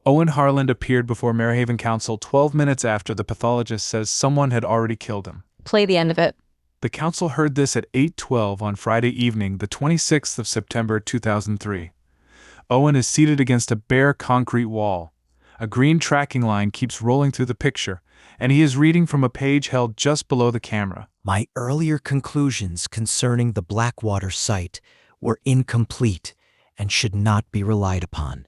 Owen Harland appeared before Marehaven Council 12 minutes after the pathologist says someone had already killed him. Play the end of it. The council heard this at 8:12 on Friday evening, the 26th of September 2003. Owen is seated against a bare concrete wall. A green tracking line keeps rolling through the picture, and he is reading from a page held just below the camera. My earlier conclusions concerning the Blackwater site were incomplete and should not be relied upon.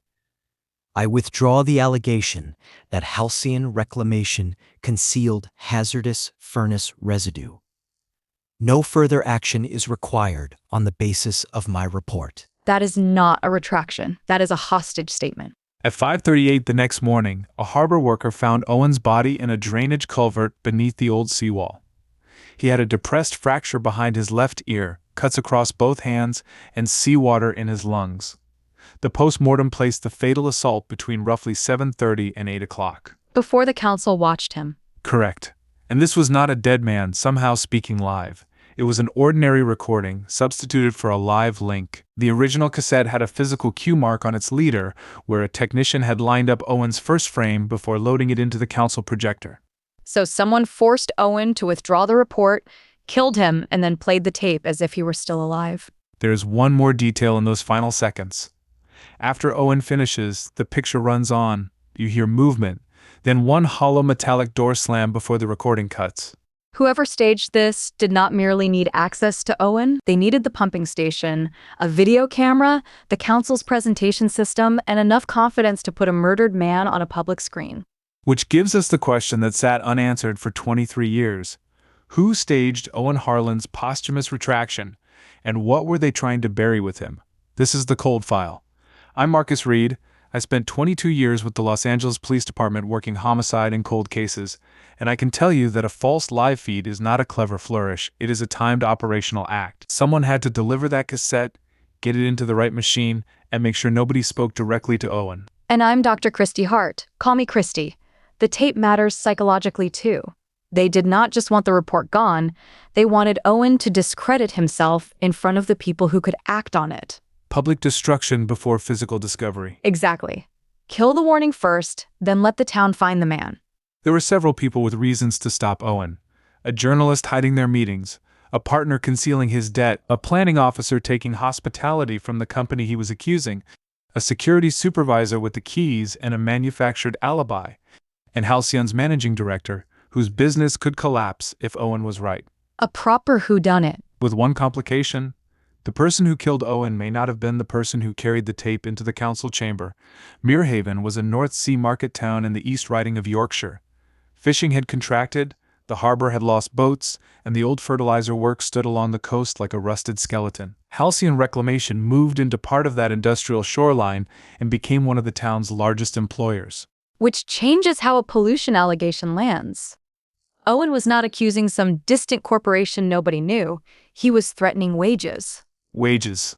I withdraw the allegation that Halcyon Reclamation concealed hazardous furnace residue. No further action is required on the basis of my report. That is not a retraction. That is a hostage statement. At 5:38 the next morning, a harbor worker found Owen's body in a drainage culvert beneath the old seawall. He had a depressed fracture behind his left ear, cuts across both hands, and seawater in his lungs. The post-mortem placed the fatal assault between roughly 7:30 and 8 o'clock. Before the council watched him. Correct. And this was not a dead man somehow speaking live. It was an ordinary recording, substituted for a live link. The original cassette had a physical cue mark on its leader, where a technician had lined up Owen's first frame before loading it into the council projector. So someone forced Owen to withdraw the report, killed him, and then played the tape as if he were still alive. There's one more detail in those final seconds. After Owen finishes, the picture runs on. You hear movement, then one hollow metallic door slam before the recording cuts. Whoever staged this did not merely need access to Owen, they needed the pumping station, a video camera, the council's presentation system, and enough confidence to put a murdered man on a public screen. Which gives us the question that sat unanswered for 23 years. Who staged Owen Harland's posthumous retraction, and what were they trying to bury with him? This is The Cold File. I'm Marcus Reed. I spent 22 years with the Los Angeles Police Department working homicide and cold cases, and I can tell you that a false live feed is not a clever flourish, it is a timed operational act. Someone had to deliver that cassette, get it into the right machine, and make sure nobody spoke directly to Owen. And I'm Dr. Christy Hart. Call me Christy. The tape matters psychologically too. They did not just want the report gone, they wanted Owen to discredit himself in front of the people who could act on it. Public destruction before physical discovery. Exactly. Kill the warning first, then let the town find the man. There were several people with reasons to stop Owen. A journalist hiding their meetings, a partner concealing his debt, a planning officer taking hospitality from the company he was accusing, a security supervisor with the keys and a manufactured alibi, and Halcyon's managing director, whose business could collapse if Owen was right. A proper whodunit. With one complication. The person who killed Owen may not have been the person who carried the tape into the council chamber. Marehaven was a North Sea market town in the East Riding of Yorkshire. Fishing had contracted, the harbor had lost boats, and the old fertilizer works stood along the coast like a rusted skeleton. Halcyon Reclamation moved into part of that industrial shoreline and became one of the town's largest employers. Which changes how a pollution allegation lands. Owen was not accusing some distant corporation nobody knew. He was threatening wages. Wages,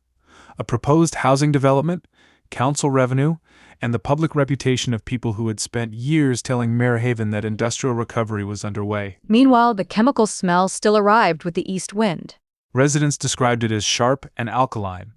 a proposed housing development, council revenue, and the public reputation of people who had spent years telling Marehaven that industrial recovery was underway. Meanwhile, the chemical smell still arrived with the east wind. Residents described it as sharp and alkaline.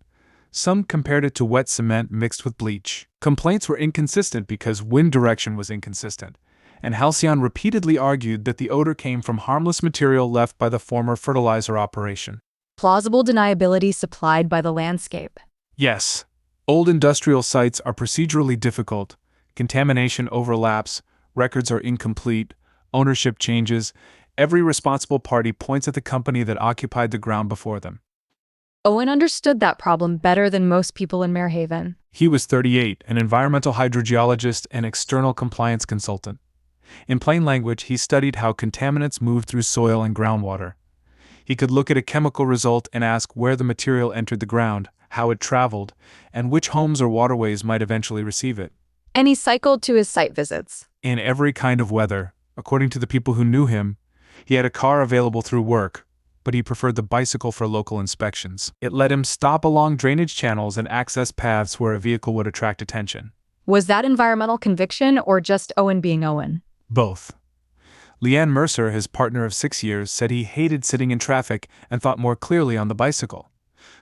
Some compared it to wet cement mixed with bleach. Complaints were inconsistent because wind direction was inconsistent, and Halcyon repeatedly argued that the odor came from harmless material left by the former fertilizer operation. Plausible deniability supplied by the landscape. Yes, old industrial sites are procedurally difficult, contamination overlaps, records are incomplete, ownership changes, every responsible party points at the company that occupied the ground before them. Owen understood that problem better than most people in Marehaven. He was 38, an environmental hydrogeologist and external compliance consultant. In plain language, he studied how contaminants moved through soil and groundwater. He could look at a chemical result and ask where the material entered the ground, how it traveled, and which homes or waterways might eventually receive it. And he cycled to his site visits. In every kind of weather, according to the people who knew him, he had a car available through work, but he preferred the bicycle for local inspections. It let him stop along drainage channels and access paths where a vehicle would attract attention. Was that environmental conviction or just Owen being Owen? Both. Leanne Mercer, his partner of 6 years, said he hated sitting in traffic and thought more clearly on the bicycle.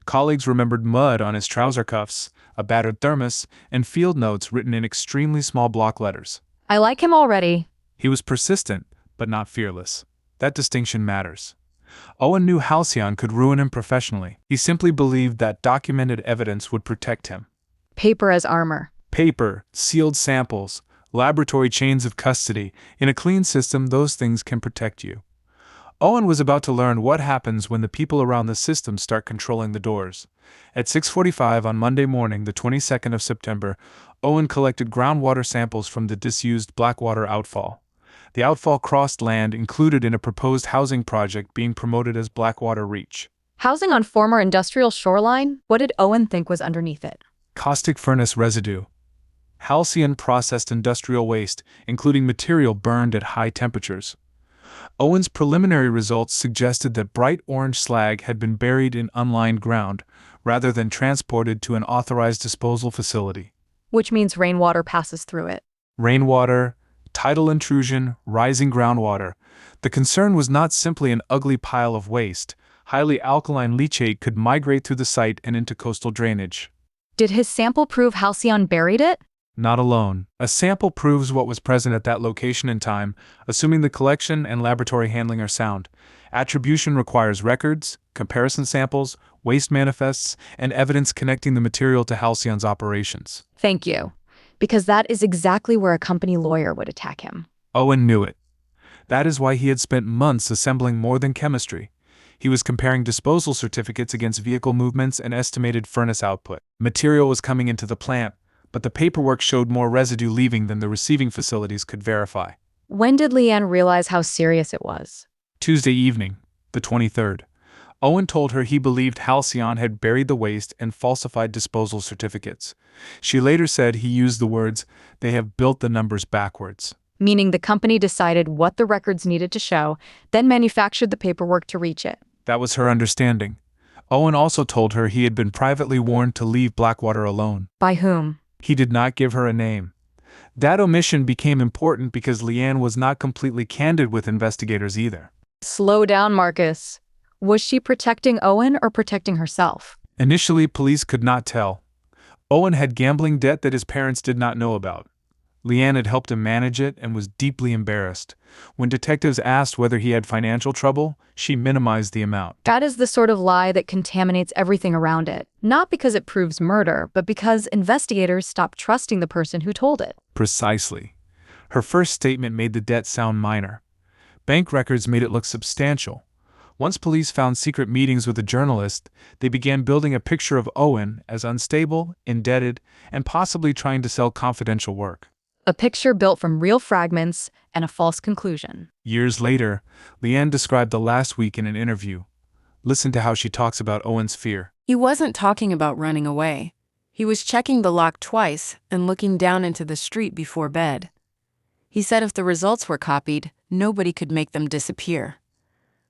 Colleagues remembered mud on his trouser cuffs, a battered thermos, and field notes written in extremely small block letters. I like him already. He was persistent, but not fearless. That distinction matters. Owen knew Halcyon could ruin him professionally. He simply believed that documented evidence would protect him. Paper as armor. Paper, sealed samples, laboratory chains of custody. In a clean system, those things can protect you. Owen was about to learn what happens when the people around the system start controlling the doors. At 6:45 on Monday morning, the 22nd of September, Owen collected groundwater samples from the disused Blackwater outfall. The outfall crossed land included in a proposed housing project being promoted as Blackwater Reach. Housing on former industrial shoreline? What did Owen think was underneath it? Caustic furnace residue. Halcyon processed industrial waste, including material burned at high temperatures. Owen's preliminary results suggested that bright orange slag had been buried in unlined ground, rather than transported to an authorized disposal facility. Which means rainwater passes through it. Rainwater, tidal intrusion, rising groundwater. The concern was not simply an ugly pile of waste. Highly alkaline leachate could migrate through the site and into coastal drainage. Did his sample prove Halcyon buried it? Not alone. A sample proves what was present at that location and time, assuming the collection and laboratory handling are sound. Attribution requires records, comparison samples, waste manifests, and evidence connecting the material to Halcyon's operations. Thank you. Because that is exactly where a company lawyer would attack him. Owen knew it. That is why he had spent months assembling more than chemistry. He was comparing disposal certificates against vehicle movements and estimated furnace output. Material was coming into the plant, but the paperwork showed more residue leaving than the receiving facilities could verify. When did Leanne realize how serious it was? Tuesday evening, the 23rd. Owen told her he believed Halcyon had buried the waste and falsified disposal certificates. She later said he used the words, "They have built the numbers backwards." Meaning the company decided what the records needed to show, then manufactured the paperwork to reach it. That was her understanding. Owen also told her he had been privately warned to leave Blackwater alone. By whom? He did not give her a name. That omission became important because Leanne was not completely candid with investigators either. Slow down, Marcus. Was she protecting Owen or protecting herself? Initially, police could not tell. Owen had gambling debt that his parents did not know about. Leanne had helped him manage it and was deeply embarrassed. When detectives asked whether he had financial trouble, she minimized the amount. That is the sort of lie that contaminates everything around it. Not because it proves murder, but because investigators stop trusting the person who told it. Precisely. Her first statement made the debt sound minor. Bank records made it look substantial. Once police found secret meetings with a journalist, they began building a picture of Owen as unstable, indebted, and possibly trying to sell confidential work. A picture built from real fragments and a false conclusion. Years later, Leanne described the last week in an interview. Listen to how she talks about Owen's fear. He wasn't talking about running away. He was checking the lock twice and looking down into the street before bed. He said if the results were copied, nobody could make them disappear.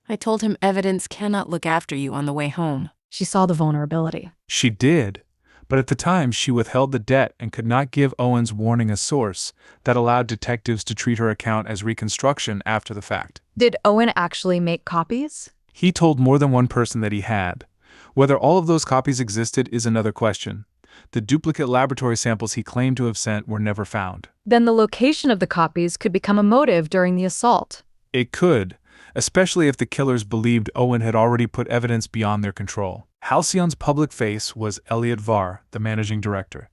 I told him evidence cannot look after you on the way home. She saw the vulnerability. She did, but at the time she withheld the debt and could not give Owen's warning a source that allowed detectives to treat her account as reconstruction after the fact. Did Owen actually make copies? He told more than one person that he had. Whether all of those copies existed is another question. The duplicate laboratory samples he claimed to have sent were never found. Then the location of the copies could become a motive during the assault. It could, especially if the killers believed Owen had already put evidence beyond their control. Halcyon's public face was Elliot Varr, the managing director.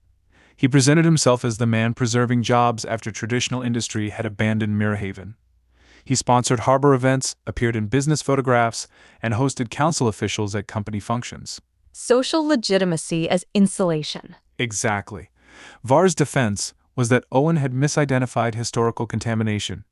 He presented himself as the man preserving jobs after traditional industry had abandoned Mirrorhaven. He sponsored harbor events, appeared in business photographs, and hosted council officials at company functions. Social legitimacy as insulation. Exactly. Varr's defense was that Owen had misidentified historical contamination.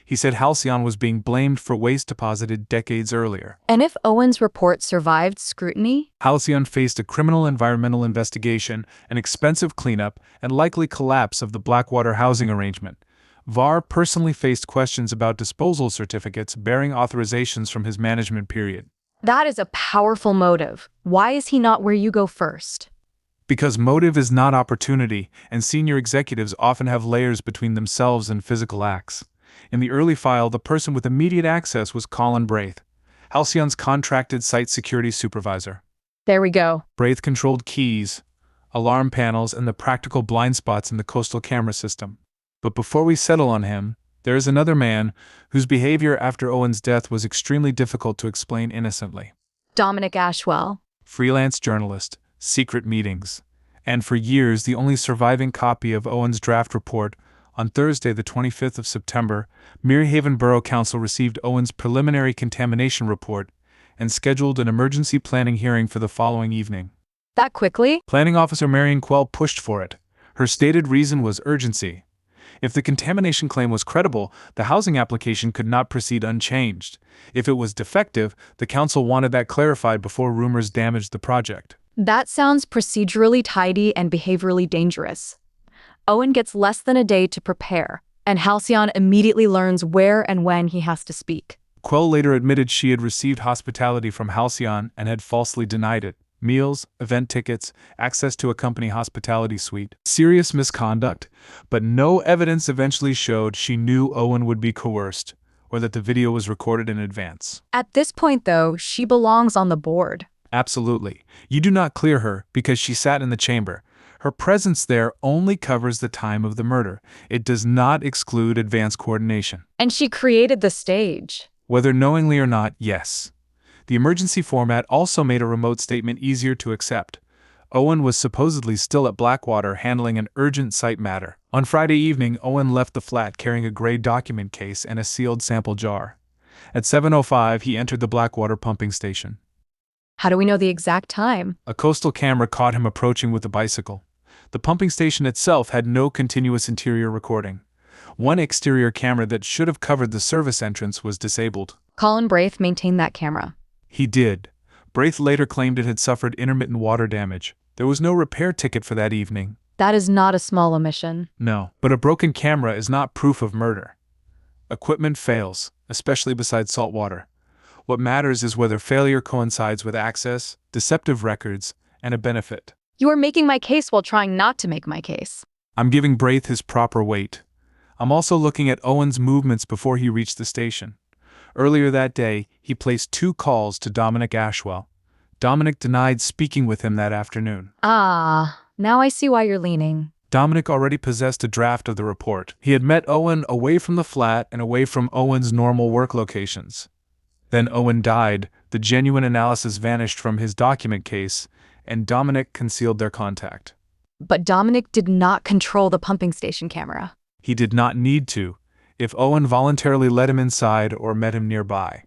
He said Halcyon was being blamed for waste deposited decades earlier. And if Owen's report survived scrutiny? Halcyon faced a criminal environmental investigation, an expensive cleanup, and likely collapse of the Blackwater housing arrangement. Varr personally faced questions about disposal certificates bearing authorizations from his management period. That is a powerful motive. Why is he not where you go first? Because motive is not opportunity, and senior executives often have layers between themselves and physical acts. In the early file, the person with immediate access was Colin Braith, Halcyon's contracted site security supervisor. There we go. Braith controlled keys, alarm panels, and the practical blind spots in the coastal camera system. But before we settle on him, there is another man whose behavior after Owen's death was extremely difficult to explain innocently. Dominic Ashwell. Freelance journalist, secret meetings, and for years the only surviving copy of Owen's draft report. On Thursday, the 25th of September, Maryhaven Borough Council received Owen's preliminary contamination report and scheduled an emergency planning hearing for the following evening. That quickly? Planning Officer Marion Quell pushed for it. Her stated reason was urgency. If the contamination claim was credible, the housing application could not proceed unchanged. If it was defective, the council wanted that clarified before rumors damaged the project. That sounds procedurally tidy and behaviorally dangerous. Owen gets less than a day to prepare, and Halcyon immediately learns where and when he has to speak. Quell later admitted she had received hospitality from Halcyon and had falsely denied it. Meals, event tickets, access to a company hospitality suite. Serious misconduct, but no evidence eventually showed she knew Owen would be coerced, or that the video was recorded in advance. At this point, though, she belongs on the board. Absolutely. You do not clear her because she sat in the chamber. Her presence there only covers the time of the murder. It does not exclude advance coordination. And she created the stage. Whether knowingly or not, yes. The emergency format also made a remote statement easier to accept. Owen was supposedly still at Blackwater handling an urgent site matter. On Friday evening, Owen left the flat carrying a gray document case and a sealed sample jar. At 7:05, he entered the Blackwater pumping station. How do we know the exact time? A coastal camera caught him approaching with a bicycle. The pumping station itself had no continuous interior recording. One exterior camera that should have covered the service entrance was disabled. Colin Braith maintained that camera. He did. Braith later claimed it had suffered intermittent water damage. There was no repair ticket for that evening. That is not a small omission. No, but a broken camera is not proof of murder. Equipment fails, especially beside salt water. What matters is whether failure coincides with access, deceptive records, and a benefit. You are making my case while trying not to make my case. I'm giving Braith his proper weight. I'm also looking at Owen's movements before he reached the station. Earlier that day, he placed 2 calls to Dominic Ashwell. Dominic denied speaking with him that afternoon. Now I see why you're leaning. Dominic already possessed a draft of the report. He had met Owen away from the flat and away from Owen's normal work locations. Then Owen died, the genuine analysis vanished from his document case, and Dominic concealed their contact. But Dominic did not control the pumping station camera. He did not need to, if Owen voluntarily let him inside or met him nearby.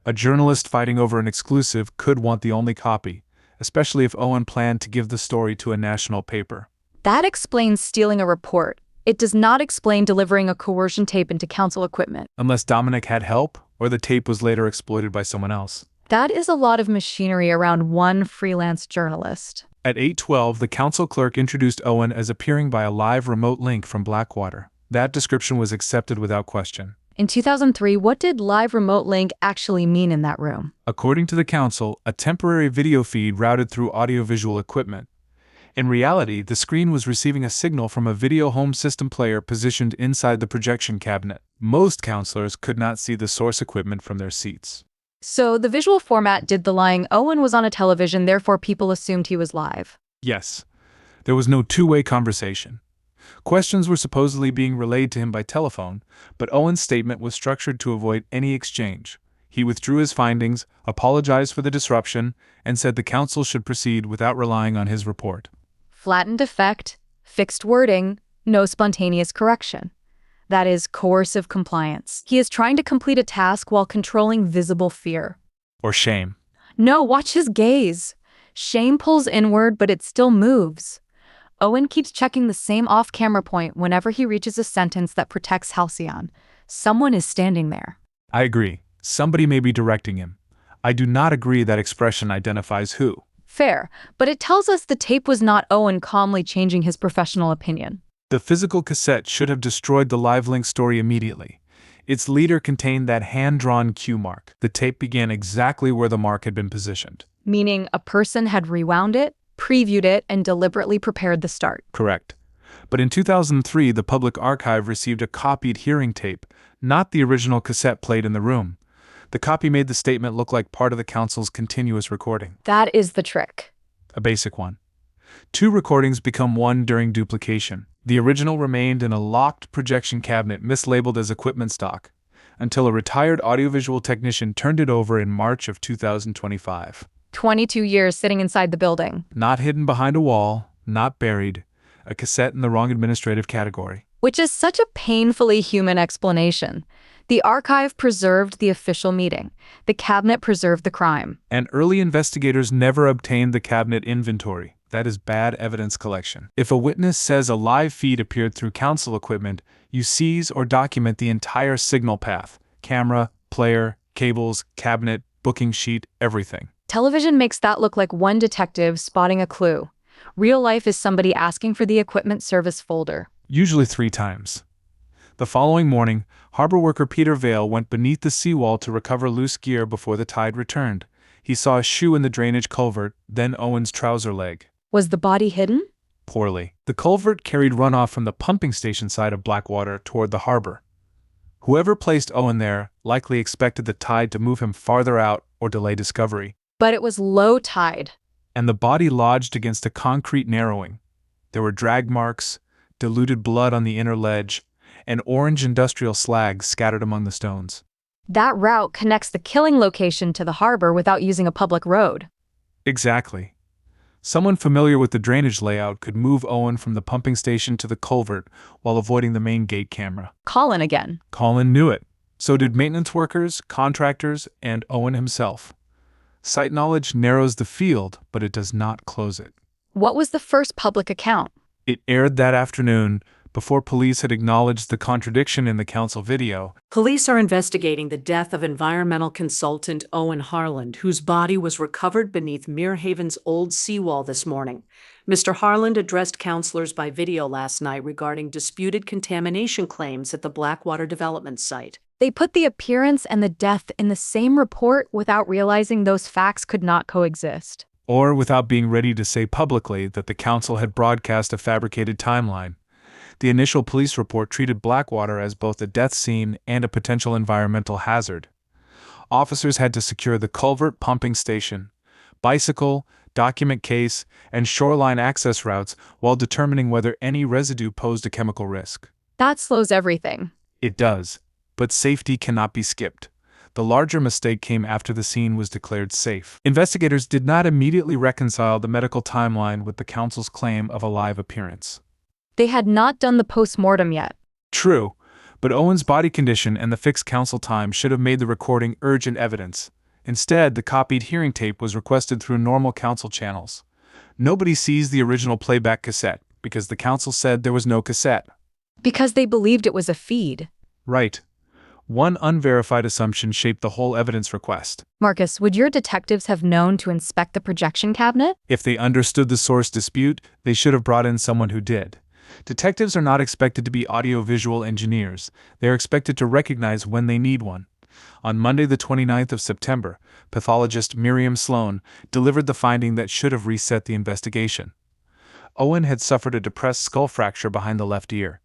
A journalist fighting over an exclusive could want the only copy, especially if Owen planned to give the story to a national paper. That explains stealing a report. It does not explain delivering a coercion tape into council equipment. Unless Dominic had help, or the tape was later exploited by someone else. That is a lot of machinery around one freelance journalist. At 8:12, the council clerk introduced Owen as appearing by a live remote link from Blackwater. That description was accepted without question. In 2003, what did live remote link actually mean in that room? According to the council, a temporary video feed routed through audiovisual equipment. In reality, the screen was receiving a signal from a video home system player positioned inside the projection cabinet. Most counselors could not see the source equipment from their seats. So the visual format did the lying. Owen was on a television, therefore people assumed he was live. Yes. There was no two-way conversation. Questions were supposedly being relayed to him by telephone, but Owen's statement was structured to avoid any exchange. He withdrew his findings, apologized for the disruption, and said the council should proceed without relying on his report. Flattened effect, fixed wording, no spontaneous correction. That is coercive compliance. He is trying to complete a task while controlling visible fear. Or shame. No, watch his gaze. Shame pulls inward, but it still moves. Owen keeps checking the same off-camera point whenever he reaches a sentence that protects Halcyon. Someone is standing there. I agree. Somebody may be directing him. I do not agree that expression identifies who. Fair, but it tells us the tape was not Owen calmly changing his professional opinion. The physical cassette should have destroyed the live link story immediately. Its leader contained that hand-drawn cue mark. The tape began exactly where the mark had been positioned. Meaning a person had rewound it, previewed it, and deliberately prepared the start. Correct. But in 2003, the Public Archive received a copied hearing tape, not the original cassette played in the room. The copy made the statement look like part of the council's continuous recording. That is the trick. A basic one. Two recordings become one during duplication. The original remained in a locked projection cabinet mislabeled as equipment stock, until a retired audiovisual technician turned it over in March of 2025. 22 years sitting inside the building. Not hidden behind a wall, not buried, a cassette in the wrong administrative category. Which is such a painfully human explanation. The archive preserved the official meeting. The cabinet preserved the crime. And early investigators never obtained the cabinet inventory. That is bad evidence collection. If a witness says a live feed appeared through council equipment, you seize or document the entire signal path: camera, player, cables, cabinet, booking sheet, everything. Television makes that look like one detective spotting a clue. Real life is somebody asking for the equipment service folder. Usually 3 times. The following morning, harbor worker Peter Vale went beneath the seawall to recover loose gear before the tide returned. He saw a shoe in the drainage culvert, then Owen's trouser leg. Was the body hidden? Poorly. The culvert carried runoff from the pumping station side of Blackwater toward the harbor. Whoever placed Owen there likely expected the tide to move him farther out or delay discovery. But it was low tide. And the body lodged against a concrete narrowing. There were drag marks, diluted blood on the inner ledge, and orange industrial slag scattered among the stones. That route connects the killing location to the harbor without using a public road. Exactly. Someone familiar with the drainage layout could move Owen from the pumping station to the culvert while avoiding the main gate camera. Colin again. Colin knew it. So did maintenance workers, contractors, and Owen himself. Site knowledge narrows the field, but it does not close it. What was the first public account? It aired that afternoon, before police had acknowledged the contradiction in the council video. Police are investigating the death of environmental consultant Owen Harland, whose body was recovered beneath Muirhaven's old seawall this morning. Mr. Harland addressed councillors by video last night regarding disputed contamination claims at the Blackwater development site. They put the appearance and the death in the same report without realizing those facts could not coexist. Or without being ready to say publicly that the council had broadcast a fabricated timeline. The initial police report treated Blackwater as both a death scene and a potential environmental hazard. Officers had to secure the culvert pumping station, bicycle, document case, and shoreline access routes while determining whether any residue posed a chemical risk. That slows everything. It does, but safety cannot be skipped. The larger mistake came after the scene was declared safe. Investigators did not immediately reconcile the medical timeline with the council's claim of a live appearance. They had not done the post-mortem yet. True, but Owen's body condition and the fixed council time should have made the recording urgent evidence. Instead, the copied hearing tape was requested through normal council channels. Nobody sees the original playback cassette, because the council said there was no cassette. Because they believed it was a feed. Right. One unverified assumption shaped the whole evidence request. Marcus, would your detectives have known to inspect the projection cabinet? If they understood the source dispute, they should have brought in someone who did. Detectives are not expected to be audiovisual engineers. They are expected to recognize when they need one. On Monday the 29th of September, pathologist Miriam Sloan delivered the finding that should have reset the investigation. Owen had suffered a depressed skull fracture behind the left ear.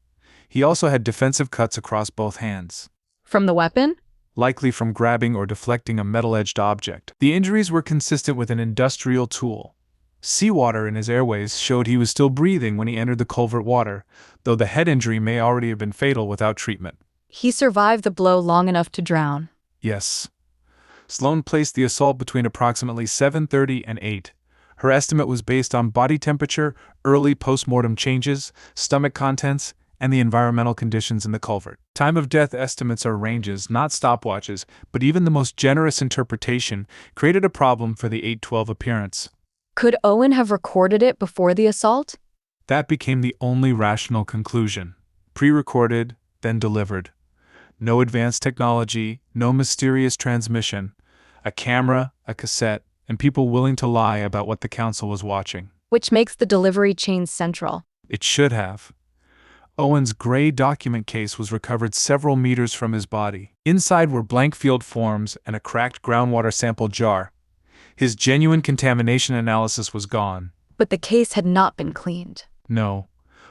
He also had defensive cuts across both hands. From the weapon? Likely from grabbing or deflecting a metal-edged object. The injuries were consistent with an industrial tool. Seawater in his airways showed he was still breathing when he entered the culvert water, though the head injury may already have been fatal without treatment. He survived the blow long enough to drown. Yes. Sloan placed the assault between approximately 7:30 and 8. Her estimate was based on body temperature, early post-mortem changes, stomach contents, and the environmental conditions in the culvert. Time of death estimates are ranges, not stopwatches, but even the most generous interpretation created a problem for the 8/12 appearance. Could Owen have recorded it before the assault? That became the only rational conclusion. Pre-recorded, then delivered. No advanced technology, no mysterious transmission, a camera, a cassette, and people willing to lie about what the council was watching. Which makes the delivery chain central. It should have. Owen's gray document case was recovered several meters from his body. Inside were blank field forms and a cracked groundwater sample jar. His genuine contamination analysis was gone. But the case had not been cleaned. No.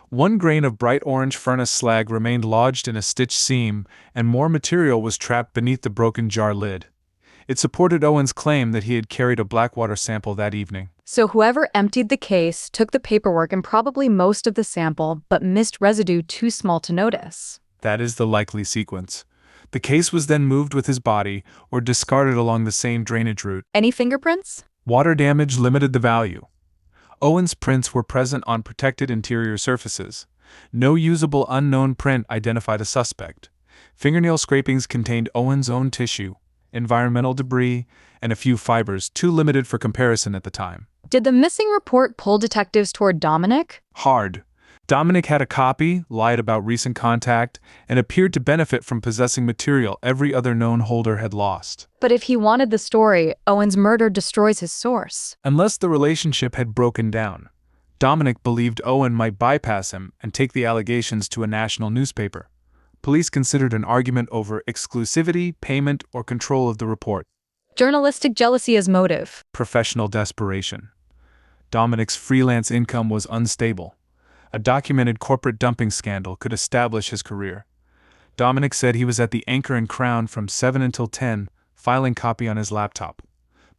1 grain of bright orange furnace slag remained lodged in a stitched seam, and more material was trapped beneath the broken jar lid. It supported Owen's claim that he had carried a Blackwater sample that evening. So whoever emptied the case took the paperwork and probably most of the sample, but missed residue too small to notice. That is the likely sequence. The case was then moved with his body or discarded along the same drainage route. Any fingerprints? Water damage limited the value. Owen's prints were present on protected interior surfaces. No usable unknown print identified a suspect. Fingernail scrapings contained Owen's own tissue, environmental debris, and a few fibers too limited for comparison at the time. Did the missing report pull detectives toward Dominic? Hard. Dominic had a copy, lied about recent contact, and appeared to benefit from possessing material every other known holder had lost. But if he wanted the story, Owen's murder destroys his source. Unless the relationship had broken down, Dominic believed Owen might bypass him and take the allegations to a national newspaper. Police considered an argument over exclusivity, payment, or control of the report. Journalistic jealousy as motive. Professional desperation. Dominic's freelance income was unstable. A documented corporate dumping scandal could establish his career. Dominic said he was at the Anchor and Crown from 7 until 10, filing copy on his laptop.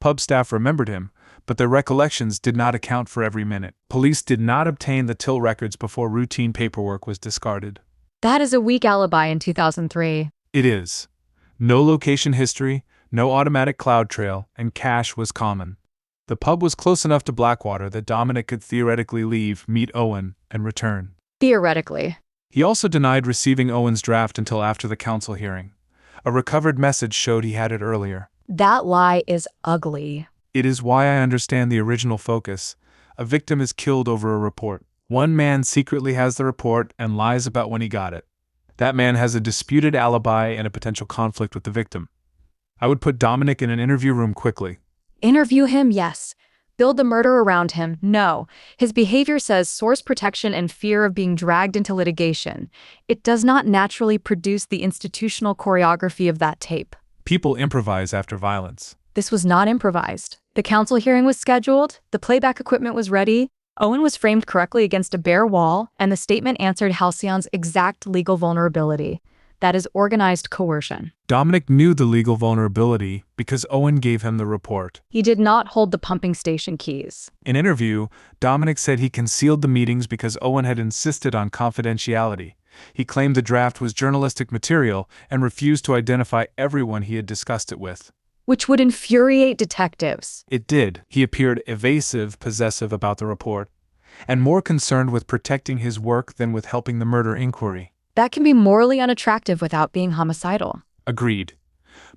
Pub staff remembered him, but their recollections did not account for every minute. Police did not obtain the till records before routine paperwork was discarded. That is a weak alibi in 2003. It is. No location history, no automatic cloud trail, and cash was common. The pub was close enough to Blackwater that Dominic could theoretically leave, meet Owen, and return. Theoretically. He also denied receiving Owen's draft until after the council hearing. A recovered message showed he had it earlier. That lie is ugly. It is why I understand the original focus. A victim is killed over a report. One man secretly has the report and lies about when he got it. That man has a disputed alibi and a potential conflict with the victim. I would put Dominic in an interview room quickly. Interview him, yes. Build the murder around him, no. His behavior says source protection and fear of being dragged into litigation. It does not naturally produce the institutional choreography of that tape. People improvise after violence. This was not improvised. The council hearing was scheduled, the playback equipment was ready, Owen was framed correctly against a bare wall, and the statement answered Halcyon's exact legal vulnerability. That is organized coercion. Dominic knew the legal vulnerability because Owen gave him the report. He did not hold the pumping station keys. In an interview, Dominic said he concealed the meetings because Owen had insisted on confidentiality. He claimed the draft was journalistic material and refused to identify everyone he had discussed it with. Which would infuriate detectives. It did. He appeared evasive, possessive about the report, and more concerned with protecting his work than with helping the murder inquiry. That can be morally unattractive without being homicidal. Agreed.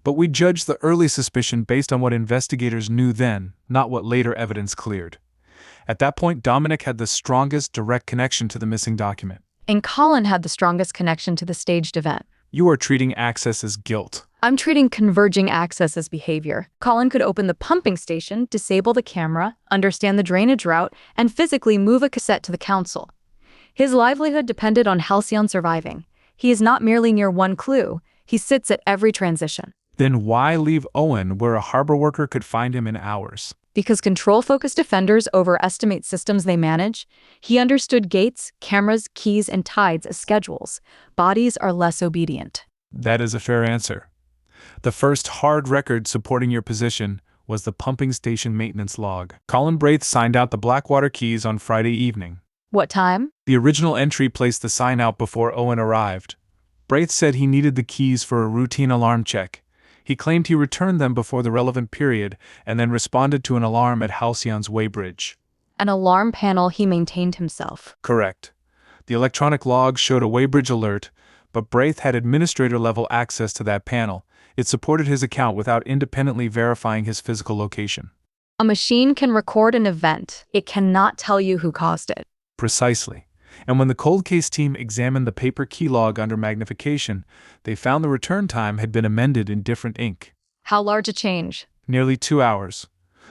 But we judged the early suspicion based on what investigators knew then, not what later evidence cleared. At that point, Dominic had the strongest direct connection to the missing document. And Colin had the strongest connection to the staged event. You are treating access as guilt. I'm treating converging access as behavior. Colin could open the pumping station, disable the camera, understand the drainage route, and physically move a cassette to the council. His livelihood depended on Halcyon surviving. He is not merely near one clue, he sits at every transition. Then why leave Owen where a harbor worker could find him in hours? Because control-focused offenders overestimate systems they manage. He understood gates, cameras, keys, and tides as schedules. Bodies are less obedient. That is a fair answer. The first hard record supporting your position was the pumping station maintenance log. Colin Braith signed out the Blackwater keys on Friday evening. What time? The original entry placed the sign out before Owen arrived. Braith said he needed the keys for a routine alarm check. He claimed he returned them before the relevant period and then responded to an alarm at Halcyon's weighbridge. An alarm panel he maintained himself. Correct. The electronic log showed a weighbridge alert, but Braith had administrator-level access to that panel. It supported his account without independently verifying his physical location. A machine can record an event. It cannot tell you who caused it. Precisely. And when the cold case team examined the paper key log under magnification, they found the return time had been amended in different ink. How large a change? Nearly 2 hours.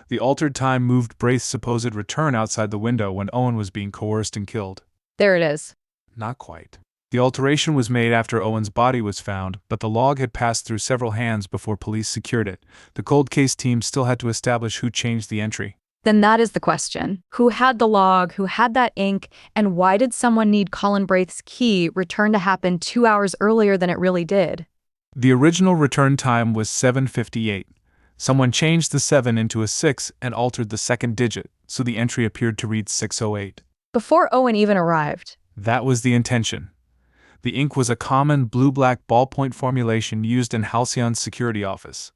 The altered time moved Braith's supposed return outside the window when Owen was being coerced and killed. There it is. Not quite. The alteration was made after Owen's body was found, but the log had passed through several hands before police secured it. The cold case team still had to establish who changed the entry. Then that is the question. Who had the log? Who had that ink? And why did someone need Colin Braith's key return to happen 2 hours earlier than it really did? The original return time was 7:58. Someone changed the 7 into a 6 and altered the second digit, so the entry appeared to read 608. Before Owen even arrived. That was the intention. The ink was a common blue-black ballpoint formulation used in Halcyon's security office.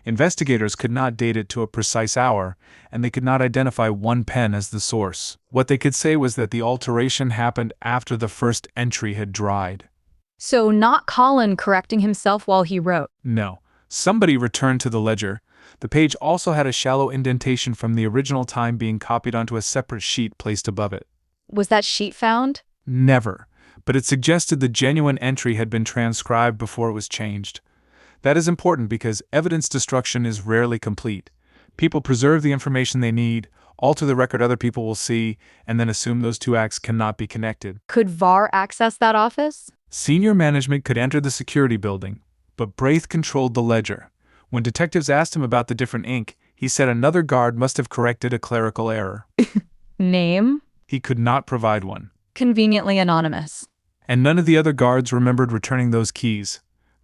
Investigators could not date it to a precise hour, and they could not identify one pen as the source. What they could say was that the alteration happened after the first entry had dried. So not Colin correcting himself while he wrote. No. Somebody returned to the ledger. The page also had a shallow indentation from the original time being copied onto a separate sheet placed above it. Was that sheet found? Never. But it suggested the genuine entry had been transcribed before it was changed. That is important because evidence destruction is rarely complete. People preserve the information they need, alter the record other people will see, and then assume those two acts cannot be connected. Could VAR access that office? Senior management could enter the security building, but Braith controlled the ledger. When detectives asked him about the different ink, he said another guard must have corrected a clerical error. Name? He could not provide one. Conveniently anonymous. And none of the other guards remembered returning those keys.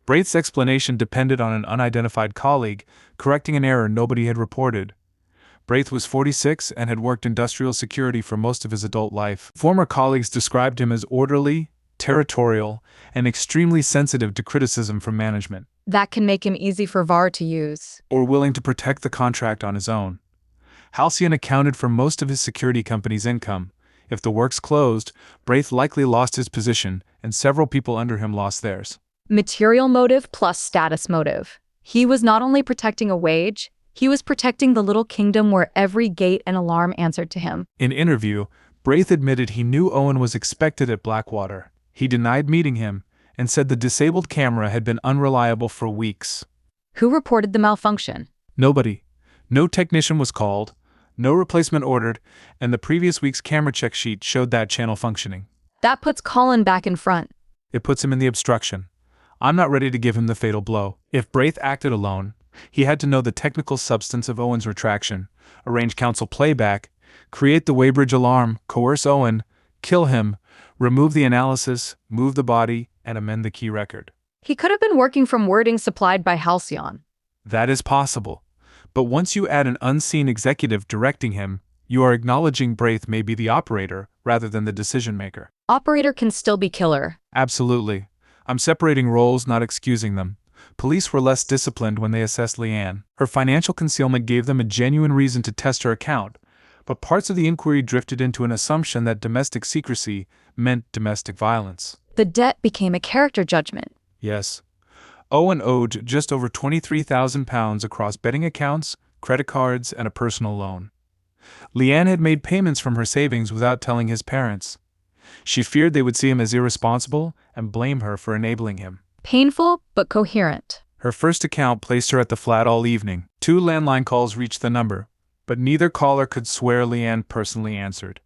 Braith's explanation depended on an unidentified colleague correcting an error nobody had reported. Braith was 46 and had worked industrial security for most of his adult life. Former colleagues described him as orderly, territorial, and extremely sensitive to criticism from management. That can make him easy for VAR to use. Or willing to protect the contract on his own. Halcyon accounted for most of his security company's income. If the works closed, Braith likely lost his position, and several people under him lost theirs. Material motive plus status motive. He was not only protecting a wage, he was protecting the little kingdom where every gate and alarm answered to him. In interview, Braith admitted he knew Owen was expected at Blackwater. He denied meeting him, and said the disabled camera had been unreliable for weeks. Who reported the malfunction? Nobody. No technician was called, no replacement ordered, and the previous week's camera check sheet showed that channel functioning. That puts Colin back in front. It puts him in the obstruction. I'm not ready to give him the fatal blow. If Braith acted alone, he had to know the technical substance of Owen's retraction, arrange counsel playback, create the weighbridge alarm, coerce Owen, kill him, remove the analysis, move the body, and amend the key record. He could have been working from wording supplied by Halcyon. That is possible. But once you add an unseen executive directing him, you are acknowledging Braith may be the operator rather than the decision-maker. Operator can still be killer. Absolutely. I'm separating roles, not excusing them. Police were less disciplined when they assessed Leanne. Her financial concealment gave them a genuine reason to test her account, but parts of the inquiry drifted into an assumption that domestic secrecy meant domestic violence. The debt became a character judgment. Yes. Owen owed just over £23,000 across betting accounts, credit cards, and a personal loan. Leanne had made payments from her savings without telling his parents. She feared they would see him as irresponsible and blame her for enabling him. Painful, but coherent. Her first account placed her at the flat all evening. 2 landline calls reached the number, but neither caller could swear Leanne personally answered.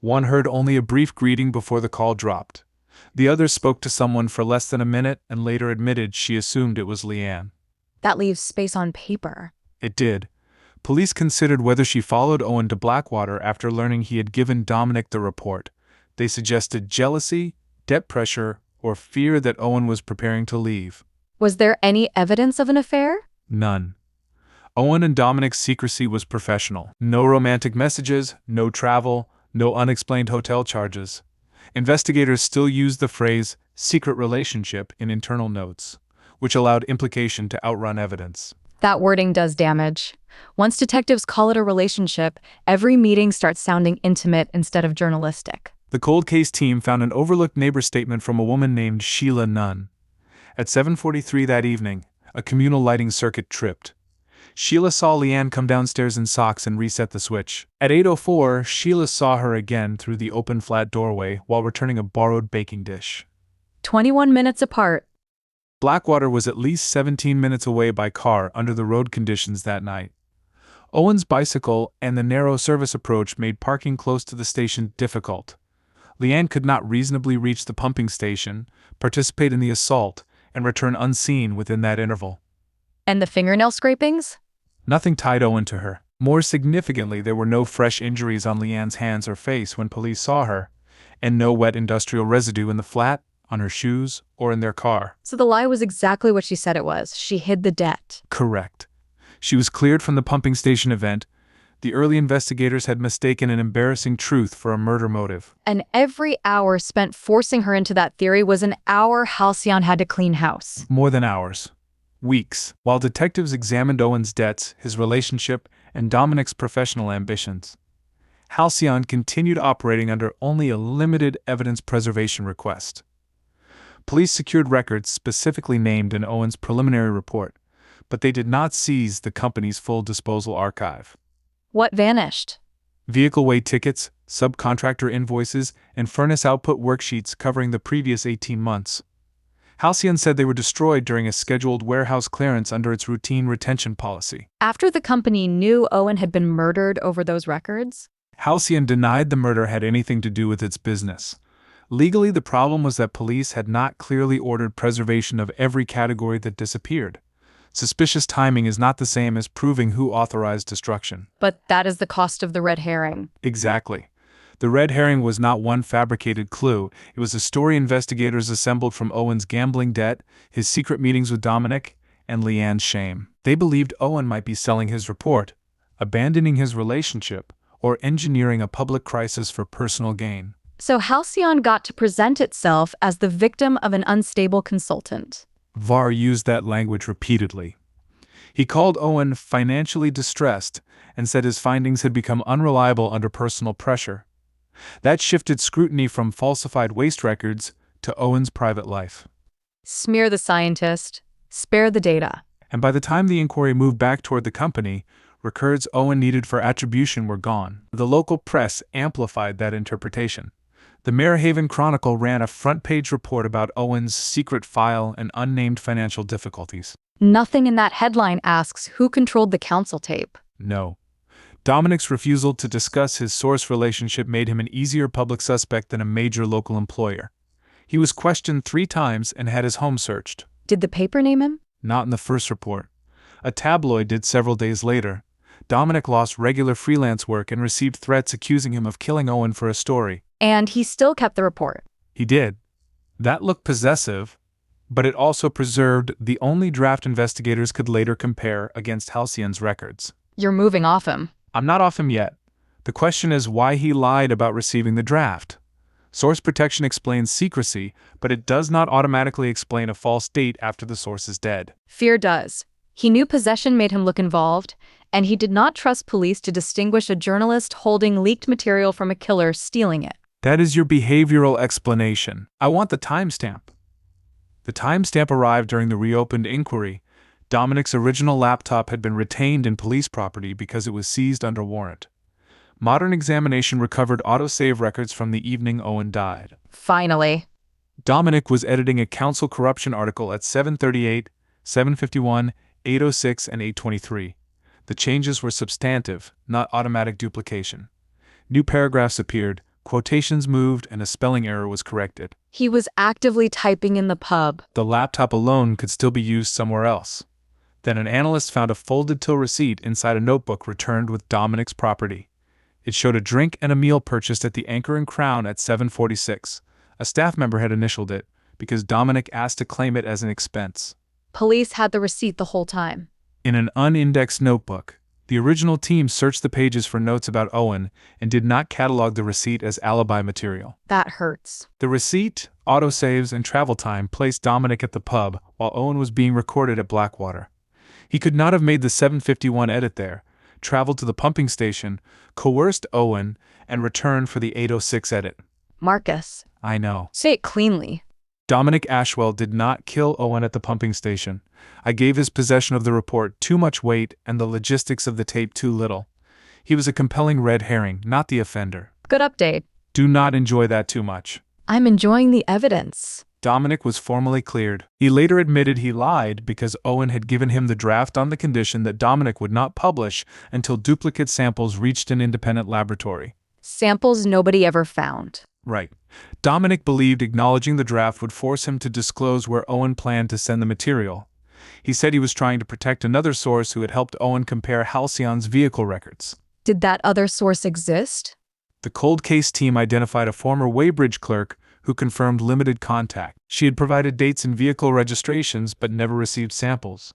One heard only a brief greeting before the call dropped. The other spoke to someone for less than a minute and later admitted she assumed it was Leanne. That leaves space on paper. It did. Police considered whether she followed Owen to Blackwater after learning he had given Dominic the report. They suggested jealousy, debt pressure, or fear that Owen was preparing to leave. Was there any evidence of an affair? None. Owen and Dominic's secrecy was professional. No romantic messages, no travel, no unexplained hotel charges. Investigators still used the phrase secret relationship in internal notes, which allowed implication to outrun evidence. That wording does damage. Once detectives call it a relationship, every meeting starts sounding intimate instead of journalistic. The cold case team found an overlooked neighbor statement from a woman named Sheila Nunn. At 7:43 that evening, a communal lighting circuit tripped. Sheila saw Leanne come downstairs in socks and reset the switch. At 8:04, Sheila saw her again through the open flat doorway while returning a borrowed baking dish. 21 minutes apart. Blackwater was at least 17 minutes away by car under the road conditions that night. Owen's bicycle and the narrow service approach made parking close to the station difficult. Leanne could not reasonably reach the pumping station, participate in the assault, and return unseen within that interval. And the fingernail scrapings? Nothing tied Owen to her. More significantly, there were no fresh injuries on Leanne's hands or face when police saw her, and no wet industrial residue in the flat, on her shoes, or in their car. So the lie was exactly what she said it was. She hid the debt. Correct. She was cleared from the pumping station event. The early investigators had mistaken an embarrassing truth for a murder motive. And every hour spent forcing her into that theory was an hour Halcyon had to clean house. More than hours. Weeks. While detectives examined Owen's debts, his relationship, and Dominic's professional ambitions, Halcyon continued operating under only a limited evidence preservation request. Police secured records specifically named in Owen's preliminary report, but they did not seize the company's full disposal archive. What vanished? Vehicle weigh tickets, subcontractor invoices, and furnace output worksheets covering the previous 18 months. Halcyon said they were destroyed during a scheduled warehouse clearance under its routine retention policy. After the company knew Owen had been murdered over those records? Halcyon denied the murder had anything to do with its business. Legally, the problem was that police had not clearly ordered preservation of every category that disappeared. Suspicious timing is not the same as proving who authorized destruction. But that is the cost of the red herring. Exactly. The red herring was not one fabricated clue. It was a story investigators assembled from Owen's gambling debt, his secret meetings with Dominic, and Leanne's shame. They believed Owen might be selling his report, abandoning his relationship, or engineering a public crisis for personal gain. So Halcyon got to present itself as the victim of an unstable consultant. VAR used that language repeatedly. He called Owen financially distressed and said his findings had become unreliable under personal pressure. That shifted scrutiny from falsified waste records to Owen's private life. Smear the scientist, spare the data. And by the time the inquiry moved back toward the company, records Owen needed for attribution were gone. The local press amplified that interpretation. The Marehaven Chronicle ran a front-page report about Owen's secret file and unnamed financial difficulties. Nothing in that headline asks who controlled the council tape. No. Dominic's refusal to discuss his source relationship made him an easier public suspect than a major local employer. He was questioned 3 times and had his home searched. Did the paper name him? Not in the first report. A tabloid did several days later. Dominic lost regular freelance work and received threats accusing him of killing Owen for a story. And he still kept the report. He did. That looked possessive, but it also preserved the only draft investigators could later compare against Halcyon's records. You're moving off him. I'm not off him yet. The question is why he lied about receiving the draft. Source protection explains secrecy, but it does not automatically explain a false date after the source is dead. Fear does. He knew possession made him look involved, and he did not trust police to distinguish a journalist holding leaked material from a killer stealing it. That is your behavioral explanation. I want the timestamp. The timestamp arrived during the reopened inquiry. Dominic's original laptop had been retained in police property because it was seized under warrant. Modern examination recovered autosave records from the evening Owen died. Finally. Dominic was editing a council corruption article at 7:38, 7:51, 8:06, and 8:23. The changes were substantive, not automatic duplication. New paragraphs appeared, quotations moved, and a spelling error was corrected. He was actively typing in the pub. The laptop alone could still be used somewhere else. Then an analyst found a folded till receipt inside a notebook returned with Dominic's property. It showed a drink and a meal purchased at the Anchor and Crown at 7:46. A staff member had initialed it because Dominic asked to claim it as an expense. Police had the receipt the whole time. In an unindexed notebook, the original team searched the pages for notes about Owen and did not catalog the receipt as alibi material. That hurts. The receipt, autosaves, and travel time placed Dominic at the pub while Owen was being recorded at Blackwater. He could not have made the 7:51 edit there, traveled to the pumping station, coerced Owen, and returned for the 8:06 edit. Marcus. I know. Say it cleanly. Dominic Ashwell did not kill Owen at the pumping station. I gave his possession of the report too much weight and the logistics of the tape too little. He was a compelling red herring, not the offender. Good update. Do not enjoy that too much. I'm enjoying the evidence. Dominic was formally cleared. He later admitted he lied because Owen had given him the draft on the condition that Dominic would not publish until duplicate samples reached an independent laboratory. Samples nobody ever found. Right. Dominic believed acknowledging the draft would force him to disclose where Owen planned to send the material. He said he was trying to protect another source who had helped Owen compare Halcyon's vehicle records. Did that other source exist? The cold case team identified a former Weybridge clerk who confirmed limited contact. She had provided dates and vehicle registrations but never received samples.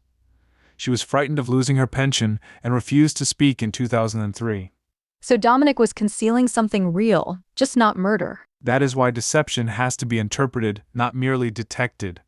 She was frightened of losing her pension and refused to speak in 2003. So Dominic was concealing something real, just not murder. That is why deception has to be interpreted, not merely detected.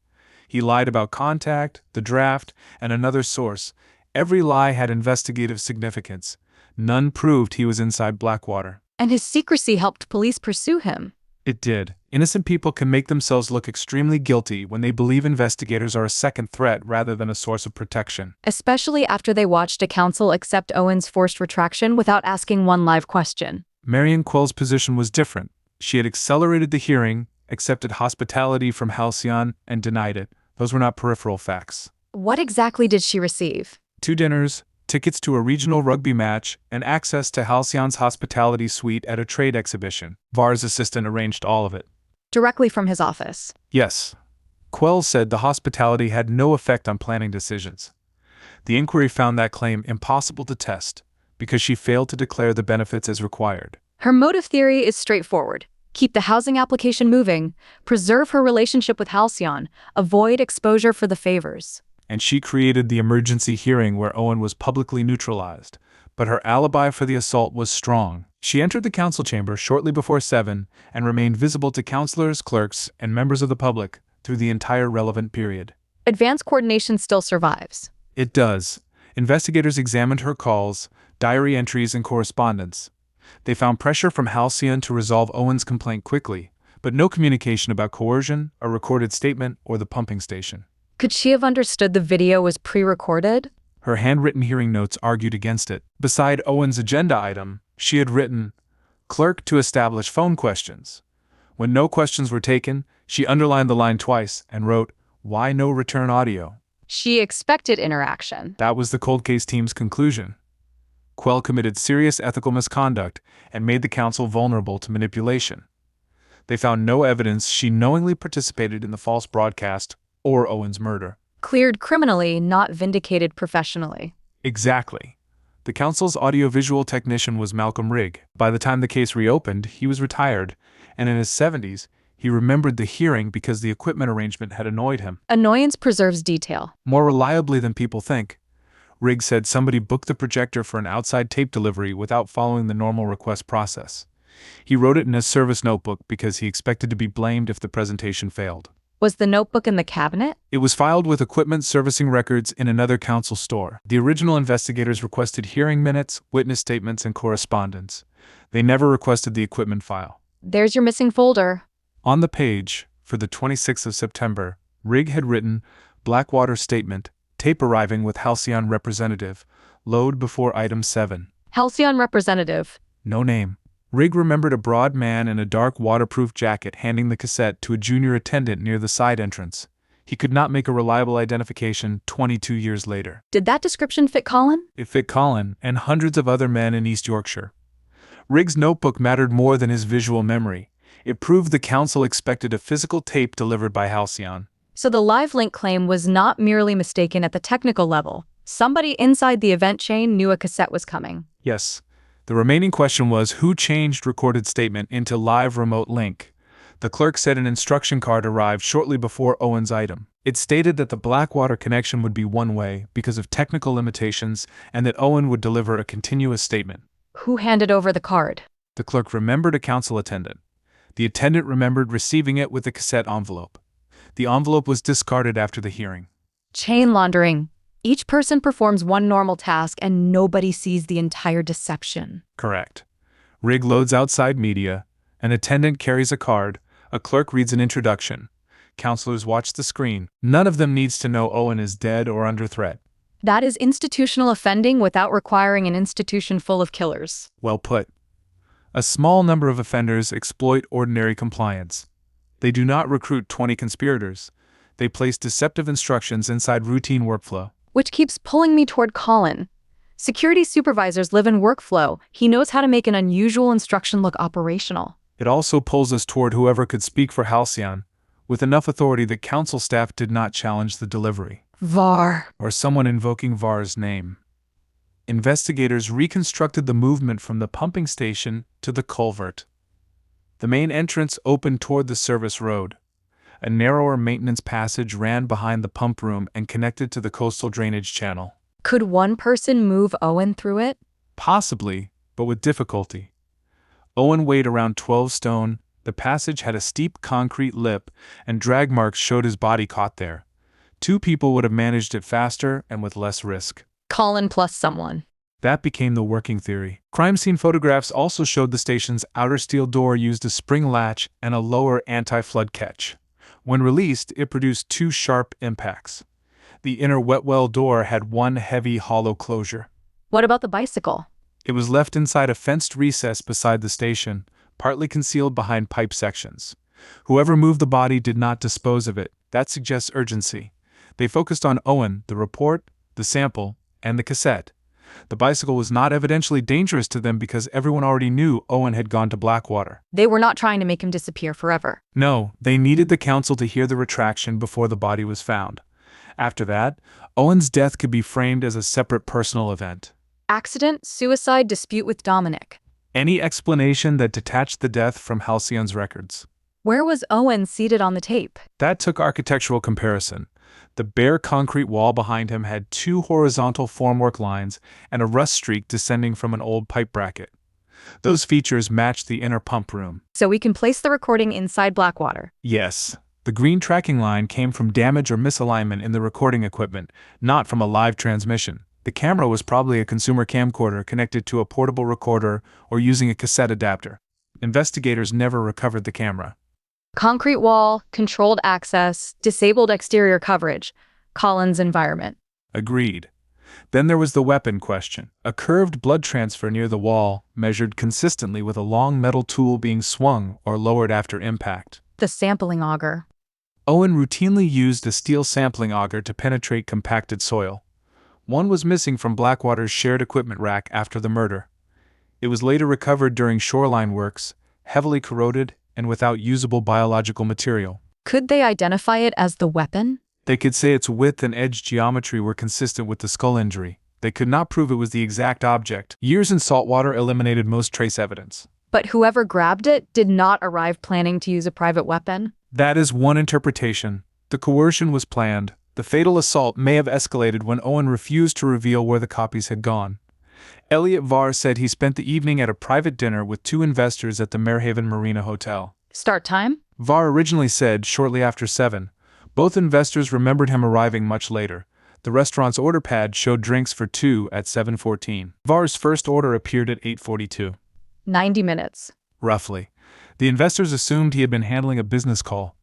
He lied about contact, the draft, and another source. Every lie had investigative significance. None proved he was inside Blackwater. And his secrecy helped police pursue him. It did. Innocent people can make themselves look extremely guilty when they believe investigators are a second threat rather than a source of protection. Especially after they watched a counsel accept Owen's forced retraction without asking one live question. Marion Quill's position was different. She had accelerated the hearing, accepted hospitality from Halcyon, and denied it. Those were not peripheral facts. What exactly did she receive? 2 dinners, tickets to a regional rugby match, and access to Halcyon's hospitality suite at a trade exhibition. Var's assistant arranged all of it. Directly from his office. Yes. Quell said the hospitality had no effect on planning decisions. The inquiry found that claim impossible to test because she failed to declare the benefits as required. Her motive theory is straightforward. Keep the housing application moving, preserve her relationship with Halcyon, avoid exposure for the favors. And she created the emergency hearing where Owen was publicly neutralized, but her alibi for the assault was strong. She entered the council chamber shortly before 7 and remained visible to counselors, clerks, and members of the public through the entire relevant period. Advanced coordination still survives. It does. Investigators examined her calls, diary entries, and correspondence. They found pressure from Halcyon to resolve Owen's complaint quickly, but no communication about coercion, a recorded statement, or the pumping station. Could she have understood the video was pre-recorded? Her handwritten hearing notes argued against it. Beside Owen's agenda item, she had written, "Clerk to establish phone questions." When no questions were taken, she underlined the line twice and wrote, "Why no return audio?" She expected interaction. That was the cold case team's conclusion. Quell committed serious ethical misconduct and made the council vulnerable to manipulation. They found no evidence she knowingly participated in the false broadcast or Owen's murder. Cleared criminally, not vindicated professionally. Exactly. The council's audiovisual technician was Malcolm Rigg. By the time the case reopened, he was retired, and in his 70s, he remembered the hearing because the equipment arrangement had annoyed him. Annoyance preserves detail. More reliably than people think. Rigg said somebody booked the projector for an outside tape delivery without following the normal request process. He wrote it in his service notebook because he expected to be blamed if the presentation failed. Was the notebook in the cabinet? It was filed with equipment servicing records in another council store. The original investigators requested hearing minutes, witness statements, and correspondence. They never requested the equipment file. There's your missing folder. On the page, for the 26th of September, Rigg had written, "Blackwater Statement, tape arriving with Halcyon representative, load before item 7. Halcyon representative. No name. Rigg remembered a broad man in a dark waterproof jacket handing the cassette to a junior attendant near the side entrance. He could not make a reliable identification 22 years later. Did that description fit Colin? It fit Colin and hundreds of other men in East Yorkshire. Rigg's notebook mattered more than his visual memory. It proved the council expected a physical tape delivered by Halcyon. So the live link claim was not merely mistaken at the technical level. Somebody inside the event chain knew a cassette was coming. Yes. The remaining question was who changed recorded statement into live remote link. The clerk said an instruction card arrived shortly before Owen's item. It stated that the Blackwater connection would be one way because of technical limitations and that Owen would deliver a continuous statement. Who handed over the card? The clerk remembered a council attendant. The attendant remembered receiving it with a cassette envelope. The envelope was discarded after the hearing. Chain laundering. Each person performs one normal task and nobody sees the entire deception. Correct. Rigg loads outside media. An attendant carries a card. A clerk reads an introduction. Counselors watch the screen. None of them needs to know Owen is dead or under threat. That is institutional offending without requiring an institution full of killers. Well put. A small number of offenders exploit ordinary compliance. They do not recruit 20 conspirators. They place deceptive instructions inside routine workflow. Which keeps pulling me toward Colin. Security supervisors live in workflow. He knows how to make an unusual instruction look operational. It also pulls us toward whoever could speak for Halcyon, with enough authority that council staff did not challenge the delivery. Var. Or someone invoking Var's name. Investigators reconstructed the movement from the pumping station to the culvert. The main entrance opened toward the service road. A narrower maintenance passage ran behind the pump room and connected to the coastal drainage channel. Could one person move Owen through it? Possibly, but with difficulty. Owen weighed around 12 stone, the passage had a steep concrete lip, and drag marks showed his body caught there. 2 people would have managed it faster and with less risk. Colin plus someone. That became the working theory. Crime scene photographs also showed the station's outer steel door used a spring latch and a lower anti-flood catch. When released, it produced 2 sharp impacts. The inner wet well door had 1 heavy hollow closure. What about the bicycle? It was left inside a fenced recess beside the station, partly concealed behind pipe sections. Whoever moved the body did not dispose of it. That suggests urgency. They focused on Owen, the report, the sample, and the cassette. The bicycle was not evidentially dangerous to them because everyone already knew Owen had gone to Blackwater. They were not trying to make him disappear forever. No, they needed the council to hear the retraction before the body was found. After that, Owen's death could be framed as a separate personal event. Accident, suicide, dispute with Dominic. Any explanation that detached the death from Halcyon's records. Where was Owen seated on the tape? That took architectural comparison. The bare concrete wall behind him had 2 horizontal formwork lines and a rust streak descending from an old pipe bracket. Those features matched the inner pump room. So we can place the recording inside Blackwater. Yes, the green tracking line came from damage or misalignment in the recording equipment, not from a live transmission. The camera was probably a consumer camcorder connected to a portable recorder or using a cassette adapter. Investigators never recovered the camera. Concrete wall, controlled access, disabled exterior coverage. Colin's environment. Agreed. Then there was the weapon question. A curved blood transfer near the wall, measured consistently with a long metal tool being swung or lowered after impact. The sampling auger. Owen routinely used a steel sampling auger to penetrate compacted soil. One was missing from Blackwater's shared equipment rack after the murder. It was later recovered during shoreline works, heavily corroded and without usable biological material. Could they identify it as the weapon? They could say its width and edge geometry were consistent with the skull injury. They could not prove it was the exact object. Years in saltwater eliminated most trace evidence. But whoever grabbed it did not arrive planning to use a private weapon? That is one interpretation. The coercion was planned. The fatal assault may have escalated when Owen refused to reveal where the copies had gone. Elliot Varr said he spent the evening at a private dinner with 2 investors at the Merhaven Marina Hotel. Start time? Varr originally said shortly after 7. Both investors remembered him arriving much later. The restaurant's order pad showed drinks for 2 at 7:14. Varr's first order appeared at 8:42. 90 minutes. Roughly. The investors assumed he had been handling a business call.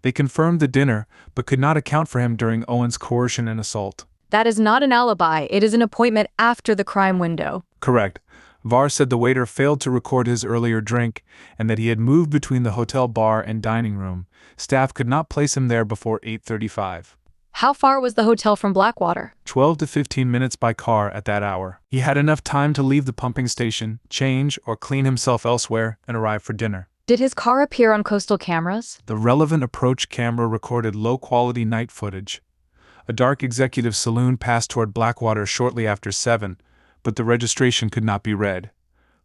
They confirmed the dinner, but could not account for him during Owen's coercion and assault. That is not an alibi. It is an appointment after the crime window. Correct. Varr said the waiter failed to record his earlier drink and that he had moved between the hotel bar and dining room. Staff could not place him there before 8:35. How far was the hotel from Blackwater? 12 to 15 minutes by car at that hour. He had enough time to leave the pumping station, change, or clean himself elsewhere, and arrive for dinner. Did his car appear on coastal cameras? The relevant approach camera recorded low-quality night footage. A dark executive saloon passed toward Blackwater shortly after 7, but the registration could not be read.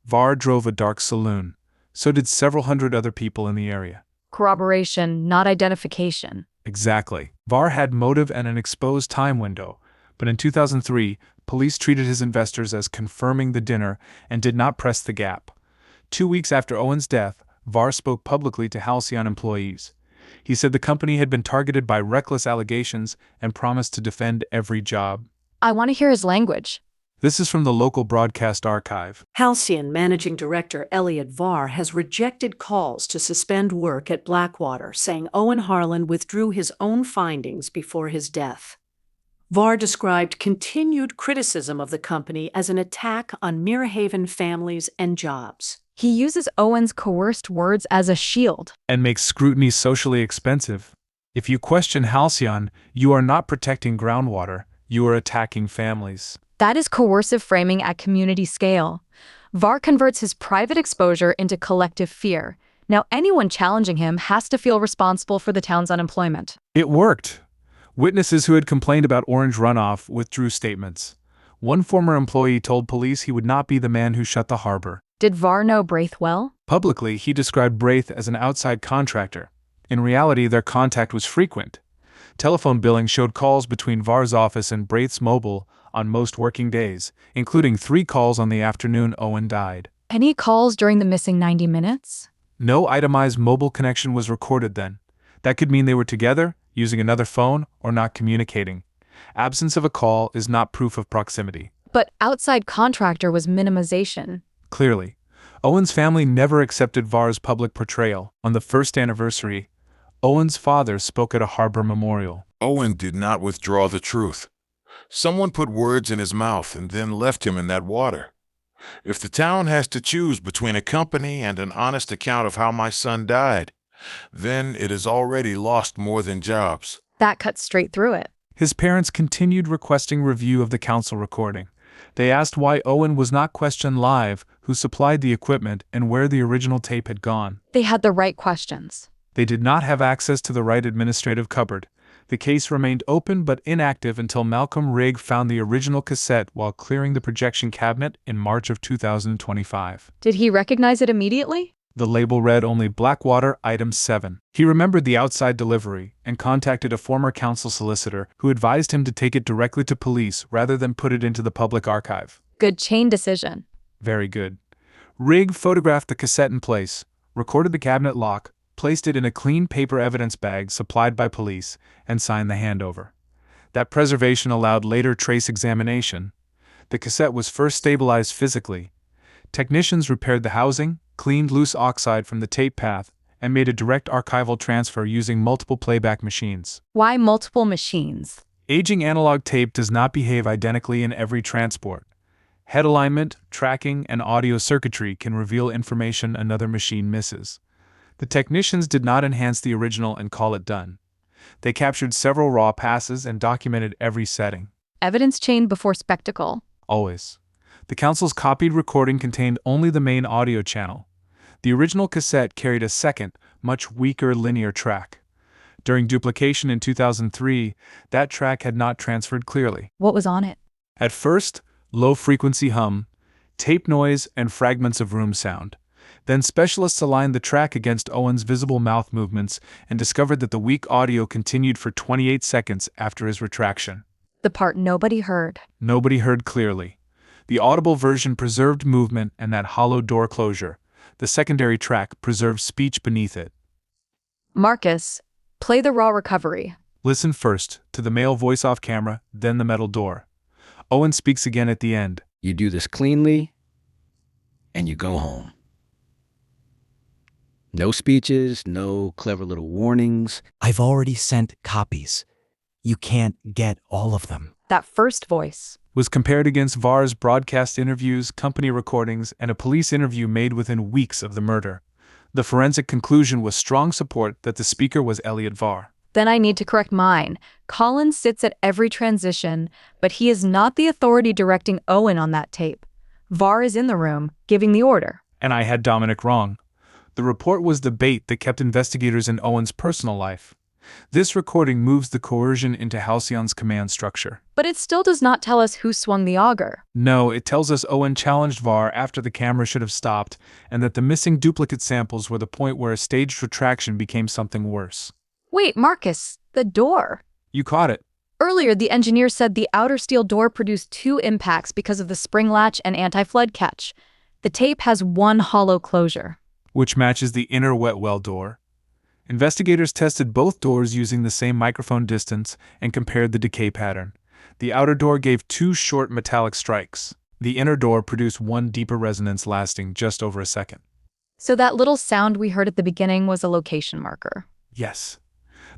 Varr drove a dark saloon. So did several hundred other people in the area. Corroboration, not identification. Exactly. Varr had motive and an exposed time window, but in 2003, police treated his investors as confirming the dinner and did not press the gap. 2 weeks after Owen's death, Varr spoke publicly to Halcyon employees. He said the company had been targeted by reckless allegations and promised to defend every job. I want to hear his language. This is from the local broadcast archive. Halcyon Managing Director Elliot Varr has rejected calls to suspend work at Blackwater, saying Owen Harland withdrew his own findings before his death. Varr described continued criticism of the company as an attack on Merhaven families and jobs. He uses Owen's coerced words as a shield. And makes scrutiny socially expensive. If you question Halcyon, you are not protecting groundwater, you are attacking families. That is coercive framing at community scale. Varr converts his private exposure into collective fear. Now anyone challenging him has to feel responsible for the town's unemployment. It worked. Witnesses who had complained about orange runoff withdrew statements. One former employee told police he would not be the man who shut the harbor. Did Varr know Braith well? Publicly, he described Braith as an outside contractor. In reality, their contact was frequent. Telephone billing showed calls between Var's office and Braith's mobile on most working days, including 3 calls on the afternoon Owen died. Any calls during the missing 90 minutes? No itemized mobile connection was recorded then. That could mean they were together, using another phone, or not communicating. Absence of a call is not proof of proximity. But outside contractor was minimization. Clearly, Owen's family never accepted Var's public portrayal. On the first anniversary, Owen's father spoke at a harbor memorial. Owen did not withdraw the truth. Someone put words in his mouth and then left him in that water. If the town has to choose between a company and an honest account of how my son died, then it has already lost more than jobs. That cut straight through it. His parents continued requesting review of the council recording. They asked why Owen was not questioned live, who supplied the equipment, and where the original tape had gone. They had the right questions. They did not have access to the right administrative cupboard. The case remained open but inactive until Malcolm Rigg found the original cassette while clearing the projection cabinet in March of 2025. Did he recognize it immediately? The label read only Blackwater Item 7. He remembered the outside delivery and contacted a former council solicitor who advised him to take it directly to police rather than put it into the public archive. Good chain decision. Very good. Rigg photographed the cassette in place, recorded the cabinet lock, placed it in a clean paper evidence bag supplied by police, and signed the handover. That preservation allowed later trace examination. The cassette was first stabilized physically. Technicians repaired the housing, cleaned loose oxide from the tape path, and made a direct archival transfer using multiple playback machines. Why multiple machines? Aging analog tape does not behave identically in every transport. Head alignment, tracking, and audio circuitry can reveal information another machine misses. The technicians did not enhance the original and call it done. They captured several raw passes and documented every setting. Evidence chain before spectacle. Always. The council's copied recording contained only the main audio channel. The original cassette carried a second, much weaker linear track. During duplication in 2003, that track had not transferred clearly. What was on it? At first, low-frequency hum, tape noise, and fragments of room sound. Then specialists aligned the track against Owen's visible mouth movements and discovered that the weak audio continued for 28 seconds after his retraction. The part nobody heard. Nobody heard clearly. The audible version preserved movement and that hollow door closure. The secondary track preserved speech beneath it. Marcus, play the raw recovery. Listen first to the male voice off camera, then the metal door. Owen speaks again at the end. You do this cleanly, and you go home. No speeches, no clever little warnings. I've already sent copies. You can't get all of them. That first voice. Was compared against Var's broadcast interviews, company recordings, and a police interview made within weeks of the murder. The forensic conclusion was strong support that the speaker was Elliot Var. Then I need to correct mine. Collins sits at every transition, but he is not the authority directing Owen on that tape. Var is in the room, giving the order. And I had Dominic wrong. The report was the bait that kept investigators in Owen's personal life. This recording moves the coercion into Halcyon's command structure. But it still does not tell us who swung the auger. No, it tells us Owen challenged Var after the camera should have stopped, and that the missing duplicate samples were the point where a staged retraction became something worse. Wait, Marcus, the door. You caught it. Earlier, the engineer said the outer steel door produced 2 impacts because of the spring latch and anti-flood catch. The tape has 1 hollow closure, Which matches the inner wet well door. Investigators tested both doors using the same microphone distance and compared the decay pattern. The outer door gave 2 short metallic strikes. The inner door produced 1 deeper resonance lasting just over a second. So that little sound we heard at the beginning was a location marker. Yes.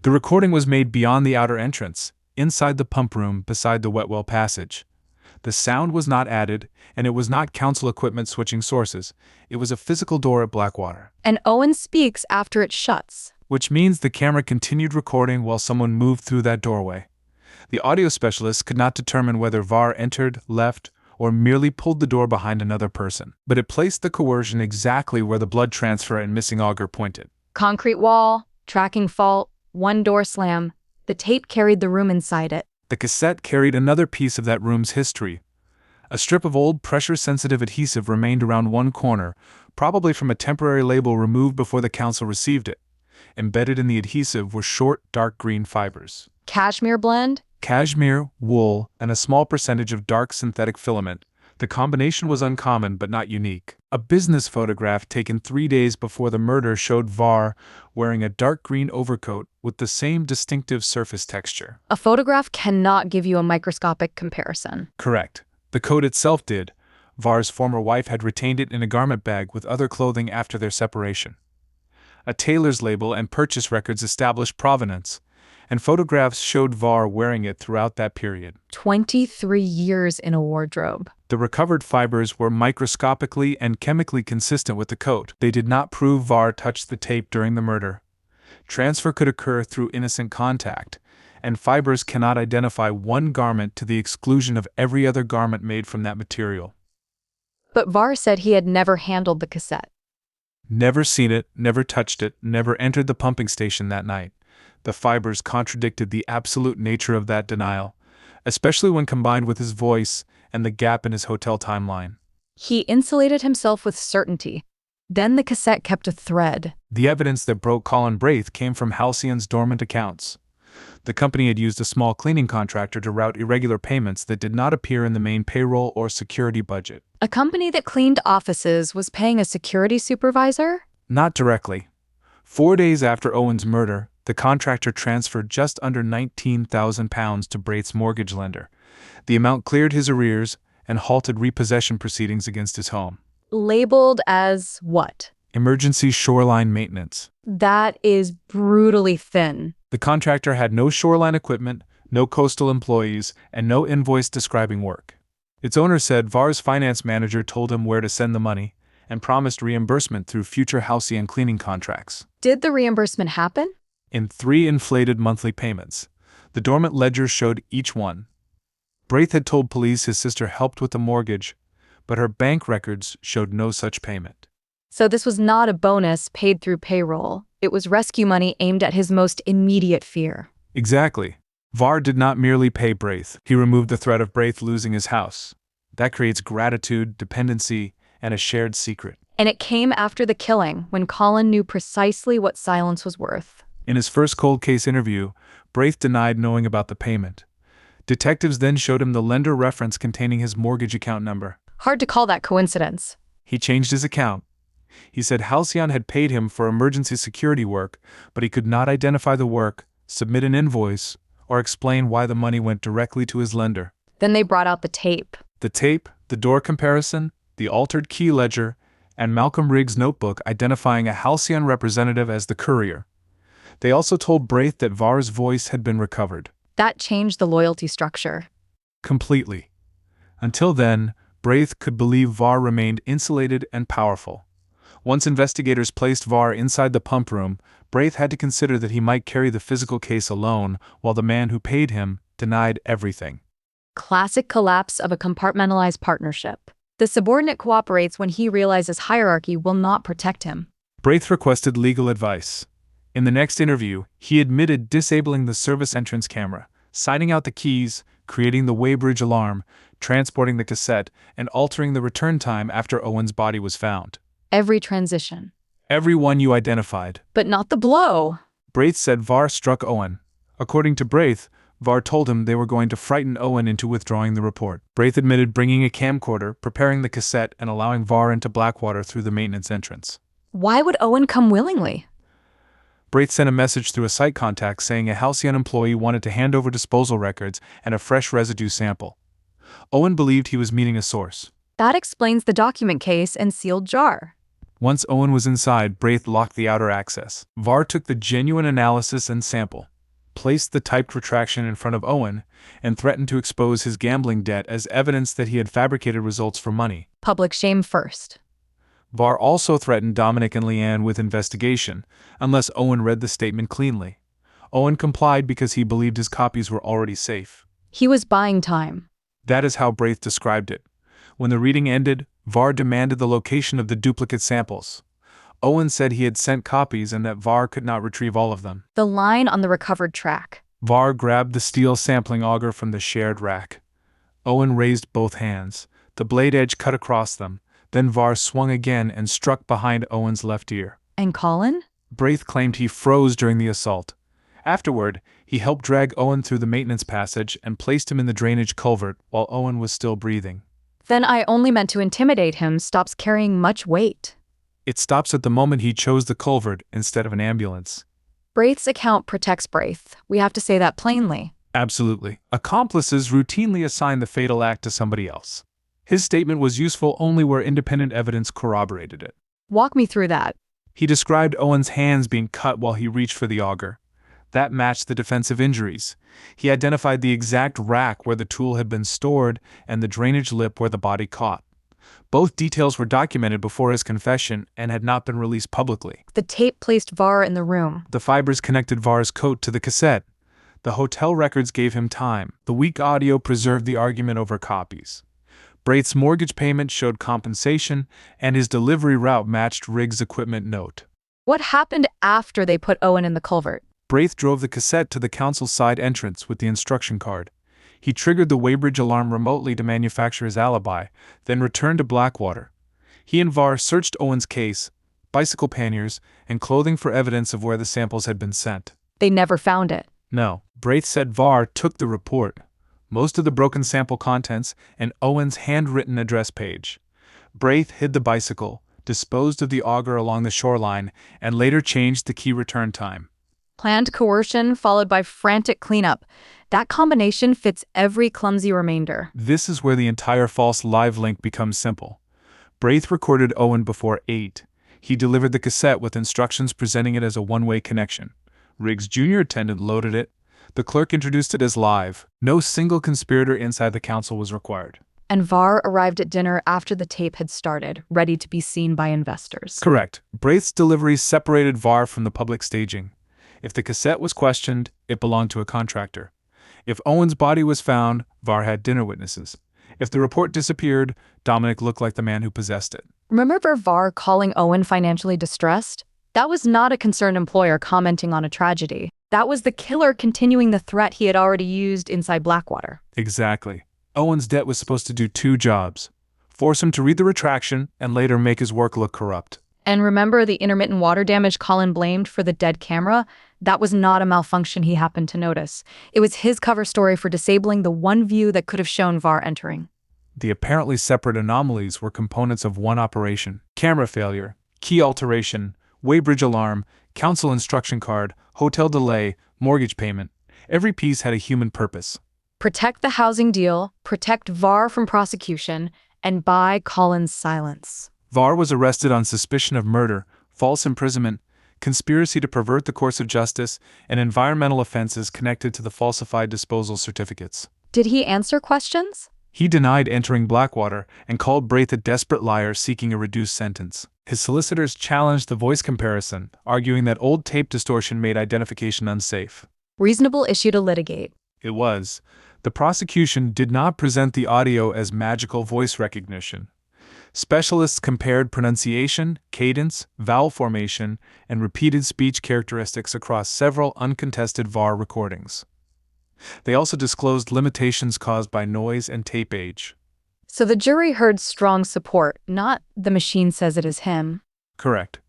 The recording was made beyond the outer entrance, inside the pump room beside the wet well passage. The sound was not added, and it was not council equipment switching sources. It was a physical door at Blackwater. And Owen speaks after it shuts. Which means the camera continued recording while someone moved through that doorway. The audio specialists could not determine whether Var entered, left, or merely pulled the door behind another person. But it placed the coercion exactly where the blood transfer and missing auger pointed. Concrete wall, tracking fault, 1 door slam. The tape carried the room inside it. The cassette carried another piece of that room's history. A strip of old pressure-sensitive adhesive remained around one corner, probably from a temporary label removed before the council received it. Embedded in the adhesive were short, dark green fibers. Cashmere blend? Cashmere, wool, and a small percentage of dark synthetic filament. The combination was uncommon but not unique. A business photograph taken 3 days before the murder showed Var wearing a dark green overcoat with the same distinctive surface texture. A photograph cannot give you a microscopic comparison. Correct. The coat itself did. Var's former wife had retained it in a garment bag with other clothing after their separation. A tailor's label and purchase records established provenance, and photographs showed Var wearing it throughout that period. 23 years in a wardrobe. The recovered fibers were microscopically and chemically consistent with the coat. They did not prove Var touched the tape during the murder. Transfer could occur through innocent contact, and fibers cannot identify one garment to the exclusion of every other garment made from that material. But Var said he had never handled the cassette. Never seen it, never touched it, never entered the pumping station that night. The fibers contradicted the absolute nature of that denial, especially when combined with his voice and the gap in his hotel timeline. He insulated himself with certainty. Then the cassette kept a thread. The evidence that broke Colin Braith came from Halcyon's dormant accounts. The company had used a small cleaning contractor to route irregular payments that did not appear in the main payroll or security budget. A company that cleaned offices was paying a security supervisor? Not directly. 4 days after Owen's murder, the contractor transferred just under £19,000 to Braith's mortgage lender. The amount cleared his arrears and halted repossession proceedings against his home. Labeled as what? Emergency shoreline maintenance. That is brutally thin. The contractor had no shoreline equipment, no coastal employees, and no invoice describing work. Its owner said Var's finance manager told him where to send the money and promised reimbursement through future Halcyon cleaning contracts. Did the reimbursement happen? In 3 inflated monthly payments. The dormant ledger showed each one. Braith had told police his sister helped with the mortgage, but her bank records showed no such payment. So this was not a bonus paid through payroll. It was rescue money aimed at his most immediate fear. Exactly. Var did not merely pay Braith. He removed the threat of Braith losing his house. That creates gratitude, dependency, and a shared secret. And it came after the killing, when Colin knew precisely what silence was worth. In his first cold case interview, Braith denied knowing about the payment. Detectives then showed him the lender reference containing his mortgage account number. Hard to call that coincidence. He changed his account. He said Halcyon had paid him for emergency security work, but he could not identify the work, submit an invoice, or explain why the money went directly to his lender. Then they brought out the tape. The tape, the door comparison, the altered key ledger, and Malcolm Riggs' notebook identifying a Halcyon representative as the courier. They also told Braith that Var's voice had been recovered. That changed the loyalty structure. Completely. Until then, Braith could believe Var remained insulated and powerful. Once investigators placed Var inside the pump room, Braith had to consider that he might carry the physical case alone, while the man who paid him denied everything. Classic collapse of a compartmentalized partnership. The subordinate cooperates when he realizes hierarchy will not protect him. Braith requested legal advice. In the next interview, he admitted disabling the service entrance camera, signing out the keys, creating the weighbridge alarm, transporting the cassette, and altering the return time after Owen's body was found. Every transition. Every one you identified. But not the blow. Braith said Var struck Owen. According to Braith, Var told him they were going to frighten Owen into withdrawing the report. Braith admitted bringing a camcorder, preparing the cassette, and allowing Var into Blackwater through the maintenance entrance. Why would Owen come willingly? Braith sent a message through a site contact saying a Halcyon employee wanted to hand over disposal records and a fresh residue sample. Owen believed he was meeting a source. That explains the document case and sealed jar. Once Owen was inside, Braith locked the outer access. Var took the genuine analysis and sample, placed the typed retraction in front of Owen, and threatened to expose his gambling debt as evidence that he had fabricated results for money. Public shame first. Var also threatened Dominic and Leanne with investigation, unless Owen read the statement cleanly. Owen complied because he believed his copies were already safe. He was buying time. That is how Braith described it. When the reading ended, Var demanded the location of the duplicate samples. Owen said he had sent copies and that Var could not retrieve all of them. The line on the recovered track. Var grabbed the steel sampling auger from the shared rack. Owen raised both hands. The blade edge cut across them. Then Var swung again and struck behind Owen's left ear. And Colin? Braith claimed he froze during the assault. Afterward, he helped drag Owen through the maintenance passage and placed him in the drainage culvert while Owen was still breathing. Then I only meant to intimidate him stops carrying much weight. It stops at the moment he chose the culvert instead of an ambulance. Braith's account protects Braith. We have to say that plainly. Absolutely. Accomplices routinely assign the fatal act to somebody else. His statement was useful only where independent evidence corroborated it. Walk me through that. He described Owen's hands being cut while he reached for the auger. That matched the defensive injuries. He identified the exact rack where the tool had been stored and the drainage lip where the body caught. Both details were documented before his confession and had not been released publicly. The tape placed Var in the room. The fibers connected Var's coat to the cassette. The hotel records gave him time. The weak audio preserved the argument over copies. Braith's mortgage payment showed compensation, and his delivery route matched Riggs' equipment note. What happened after they put Owen in the culvert? Braith drove the cassette to the council's side entrance with the instruction card. He triggered the weighbridge alarm remotely to manufacture his alibi, then returned to Blackwater. He and Var searched Owen's case, bicycle panniers, and clothing for evidence of where the samples had been sent. They never found it. No, Braith said Var took the report, most of the broken sample contents, and Owen's handwritten address page. Braith hid the bicycle, disposed of the auger along the shoreline, and later changed the key return time. Planned coercion followed by frantic cleanup. That combination fits every clumsy remainder. This is where the entire false live link becomes simple. Braith recorded Owen before 8. He delivered the cassette with instructions presenting it as a one-way connection. Riggs' junior attendant loaded it. The clerk introduced it as live. No single conspirator inside the council was required. And Var arrived at dinner after the tape had started, ready to be seen by investors. Correct. Braith's delivery separated Var from the public staging. If the cassette was questioned, it belonged to a contractor. If Owen's body was found, Var had dinner witnesses. If the report disappeared, Dominic looked like the man who possessed it. Remember Var calling Owen financially distressed? That was not a concerned employer commenting on a tragedy. That was the killer continuing the threat he had already used inside Blackwater. Exactly. Owen's debt was supposed to do two jobs: force him to read the retraction and later make his work look corrupt. And remember the intermittent water damage Colin blamed for the dead camera? That was not a malfunction he happened to notice. It was his cover story for disabling the one view that could have shown Var entering. The apparently separate anomalies were components of one operation: camera failure, key alteration, weighbridge alarm, council instruction card, hotel delay, mortgage payment. Every piece had a human purpose. Protect the housing deal, protect Var from prosecution, and buy Colin's silence. Var was arrested on suspicion of murder, false imprisonment, conspiracy to pervert the course of justice, and environmental offenses connected to the falsified disposal certificates. Did he answer questions? He denied entering Blackwater and called Braith a desperate liar seeking a reduced sentence. His solicitors challenged the voice comparison, arguing that old tape distortion made identification unsafe. Reasonable issue to litigate. It was. The prosecution did not present the audio as magical voice recognition. Specialists compared pronunciation, cadence, vowel formation, and repeated speech characteristics across several uncontested VAR recordings. They also disclosed limitations caused by noise and tape age. So the jury heard strong support, not "the machine says it is him." Correct.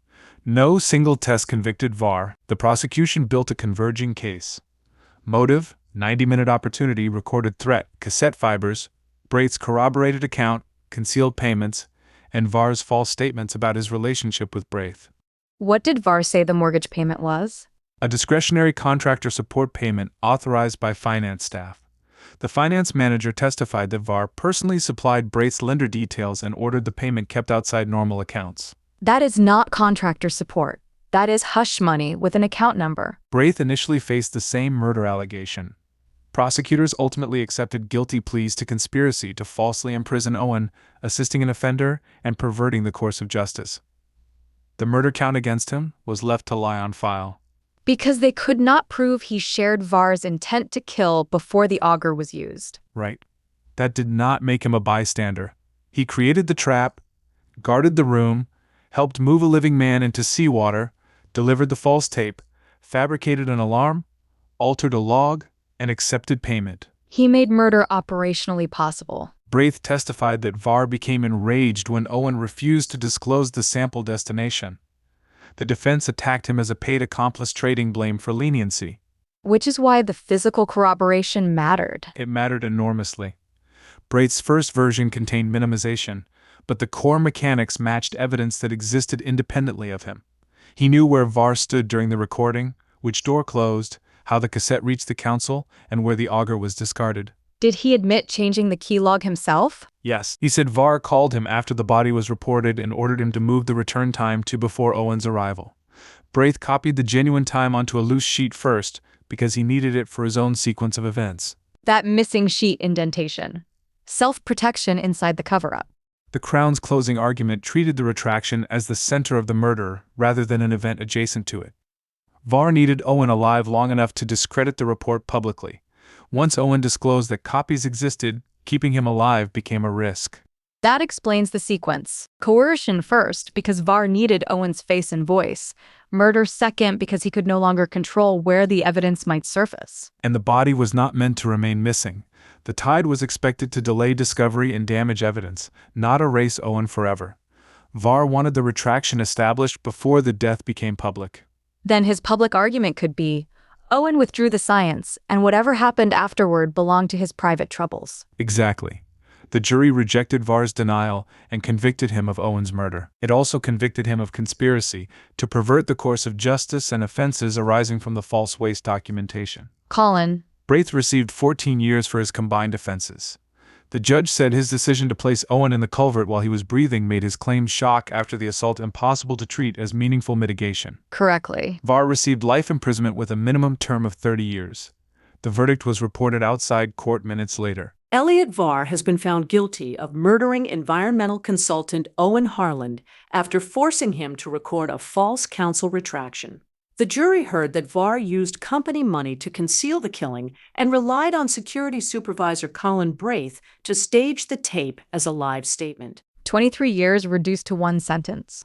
No single test convicted VAR. The prosecution built a converging case. Motive, 90-minute opportunity, recorded threat, cassette fibers, Braith's corroborated account, concealed payments, and VAR's false statements about his relationship with Braith. What did VAR say the mortgage payment was? A discretionary contractor support payment authorized by finance staff. The finance manager testified that VAR personally supplied Braith's lender details and ordered the payment kept outside normal accounts. That is not contractor support. That is hush money with an account number. Braith initially faced the same murder allegation. Prosecutors ultimately accepted guilty pleas to conspiracy to falsely imprison Owen, assisting an offender, and perverting the course of justice. The murder count against him was left to lie on file. Because they could not prove he shared VAR's intent to kill before the auger was used. Right. That did not make him a bystander. He created the trap, guarded the room, helped move a living man into seawater, delivered the false tape, fabricated an alarm, altered a log, and accepted payment. He made murder operationally possible. Braith testified that VAR became enraged when Owen refused to disclose the sample destination. The defense attacked him as a paid accomplice, trading blame for leniency. Which is why the physical corroboration mattered. It mattered enormously. Braith's first version contained minimization, but the core mechanics matched evidence that existed independently of him. He knew where VAR stood during the recording, which door closed, how the cassette reached the council, and where the auger was discarded. Did he admit changing the keylog himself? Yes, he said VAR called him after the body was reported and ordered him to move the return time to before Owen's arrival. Braith copied the genuine time onto a loose sheet first because he needed it for his own sequence of events. That missing sheet indentation. Self-protection inside the cover-up. The Crown's closing argument treated the retraction as the center of the murder rather than an event adjacent to it. VAR needed Owen alive long enough to discredit the report publicly. Once Owen disclosed that copies existed, keeping him alive became a risk. That explains the sequence. Coercion first, because VAR needed Owen's face and voice. Murder second, because he could no longer control where the evidence might surface. And the body was not meant to remain missing. The tide was expected to delay discovery and damage evidence, not erase Owen forever. VAR wanted the retraction established before the death became public. Then his public argument could be, Owen withdrew the science, and whatever happened afterward belonged to his private troubles. Exactly. The jury rejected VAR's denial and convicted him of Owen's murder. It also convicted him of conspiracy to pervert the course of justice and offenses arising from the false waste documentation. Colin. Braith received 14 years for his combined offenses. The judge said his decision to place Owen in the culvert while he was breathing made his claimed shock after the assault impossible to treat as meaningful mitigation. Correctly. VAR received life imprisonment with a minimum term of 30 years. The verdict was reported outside court minutes later. Elliot VAR has been found guilty of murdering environmental consultant Owen Harland after forcing him to record a false counsel retraction. The jury heard that VAR used company money to conceal the killing and relied on security supervisor Colin Braith to stage the tape as a live statement. 23 years reduced to one sentence.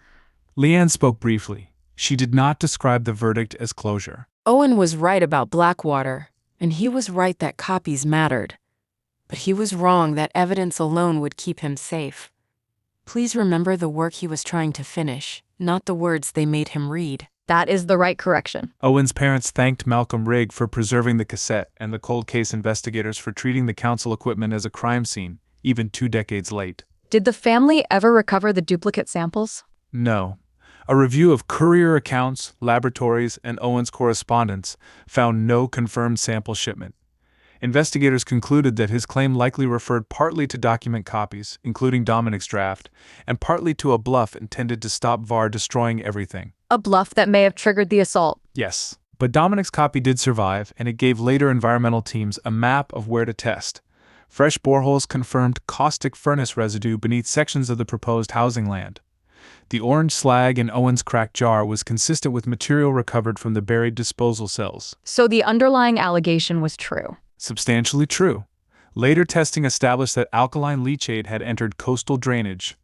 Leanne spoke briefly. She did not describe the verdict as closure. Owen was right about Blackwater, and he was right that copies mattered. But he was wrong that evidence alone would keep him safe. Please remember the work he was trying to finish, not the words they made him read. That is the right correction. Owen's parents thanked Malcolm Rigg for preserving the cassette and the cold case investigators for treating the council equipment as a crime scene, even 2 decades late. Did the family ever recover the duplicate samples? No. A review of courier accounts, laboratories, and Owen's correspondence found no confirmed sample shipment. Investigators concluded that his claim likely referred partly to document copies, including Dominic's draft, and partly to a bluff intended to stop VAR destroying everything. A bluff that may have triggered the assault. Yes, but Dominic's copy did survive, and it gave later environmental teams a map of where to test. Fresh boreholes confirmed caustic furnace residue beneath sections of the proposed housing land. The orange slag in Owen's cracked jar was consistent with material recovered from the buried disposal cells. So the underlying allegation was true. Substantially true. Later testing established that alkaline leachate had entered coastal drainage,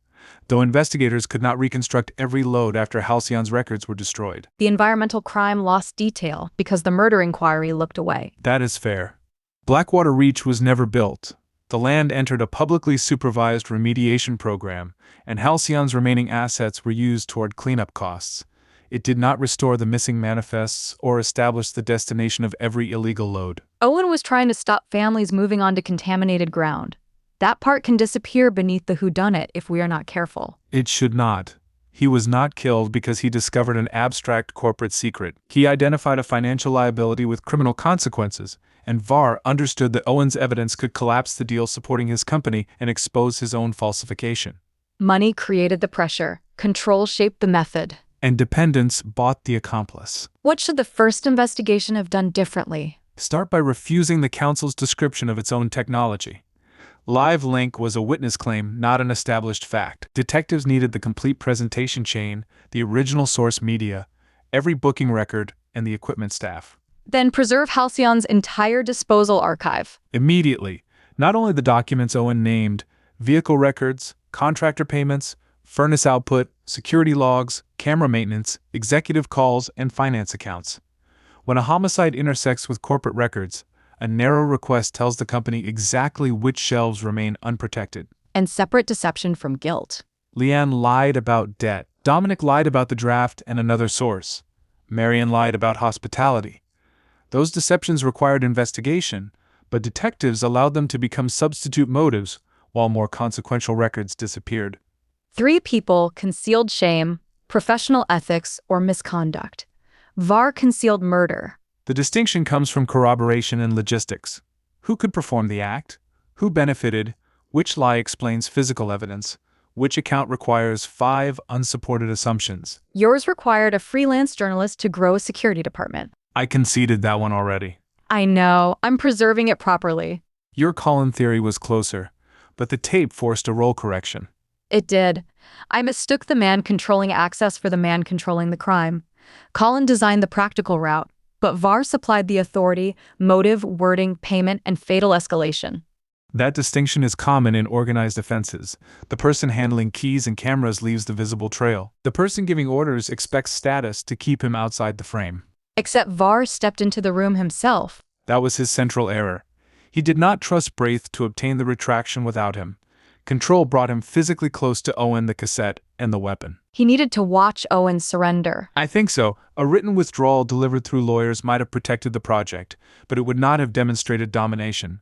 though investigators could not reconstruct every load after Halcyon's records were destroyed. The environmental crime lost detail because the murder inquiry looked away. That is fair. Blackwater Reach was never built. The land entered a publicly supervised remediation program, and Halcyon's remaining assets were used toward cleanup costs. It did not restore the missing manifests or establish the destination of every illegal load. Owen was trying to stop families moving onto contaminated ground. That part can disappear beneath the whodunit if we are not careful. It should not. He was not killed because he discovered an abstract corporate secret. He identified a financial liability with criminal consequences, and VAR understood that Owen's evidence could collapse the deal supporting his company and expose his own falsification. Money created the pressure. Control shaped the method. And dependence bought the accomplice. What should the first investigation have done differently? Start by refusing the council's description of its own technology. Live link was a witness claim, not an established fact. Detectives needed the complete presentation chain, the original source media, every booking record, and the equipment staff. Then preserve Halcyon's entire disposal archive. Immediately, not only the documents Owen named, vehicle records, contractor payments, furnace output, security logs, camera maintenance, executive calls, and finance accounts. When a homicide intersects with corporate records, a narrow request tells the company exactly which shelves remain unprotected. And separate deception from guilt. Leanne lied about debt. Dominic lied about the draft and another source. Marion lied about hospitality. Those deceptions required investigation, but detectives allowed them to become substitute motives while more consequential records disappeared. 3 people concealed shame, professional ethics, or misconduct. VAR concealed murder. The distinction comes from corroboration and logistics. Who could perform the act? Who benefited? Which lie explains physical evidence? Which account requires 5 unsupported assumptions? Yours required a freelance journalist to grow a security department. I conceded that one already. I know, I'm preserving it properly. Your Colin theory was closer, but the tape forced a role correction. It did. I mistook the man controlling access for the man controlling the crime. Colin designed the practical route, but VAR supplied the authority, motive, wording, payment, and fatal escalation. That distinction is common in organized offenses. The person handling keys and cameras leaves the visible trail. The person giving orders expects status to keep him outside the frame. Except VAR stepped into the room himself. That was his central error. He did not trust Braith to obtain the retraction without him. Control brought him physically close to Owen, the cassette, and the weapon. He needed to watch Owen surrender. I think so. A written withdrawal delivered through lawyers might have protected the project, but it would not have demonstrated domination.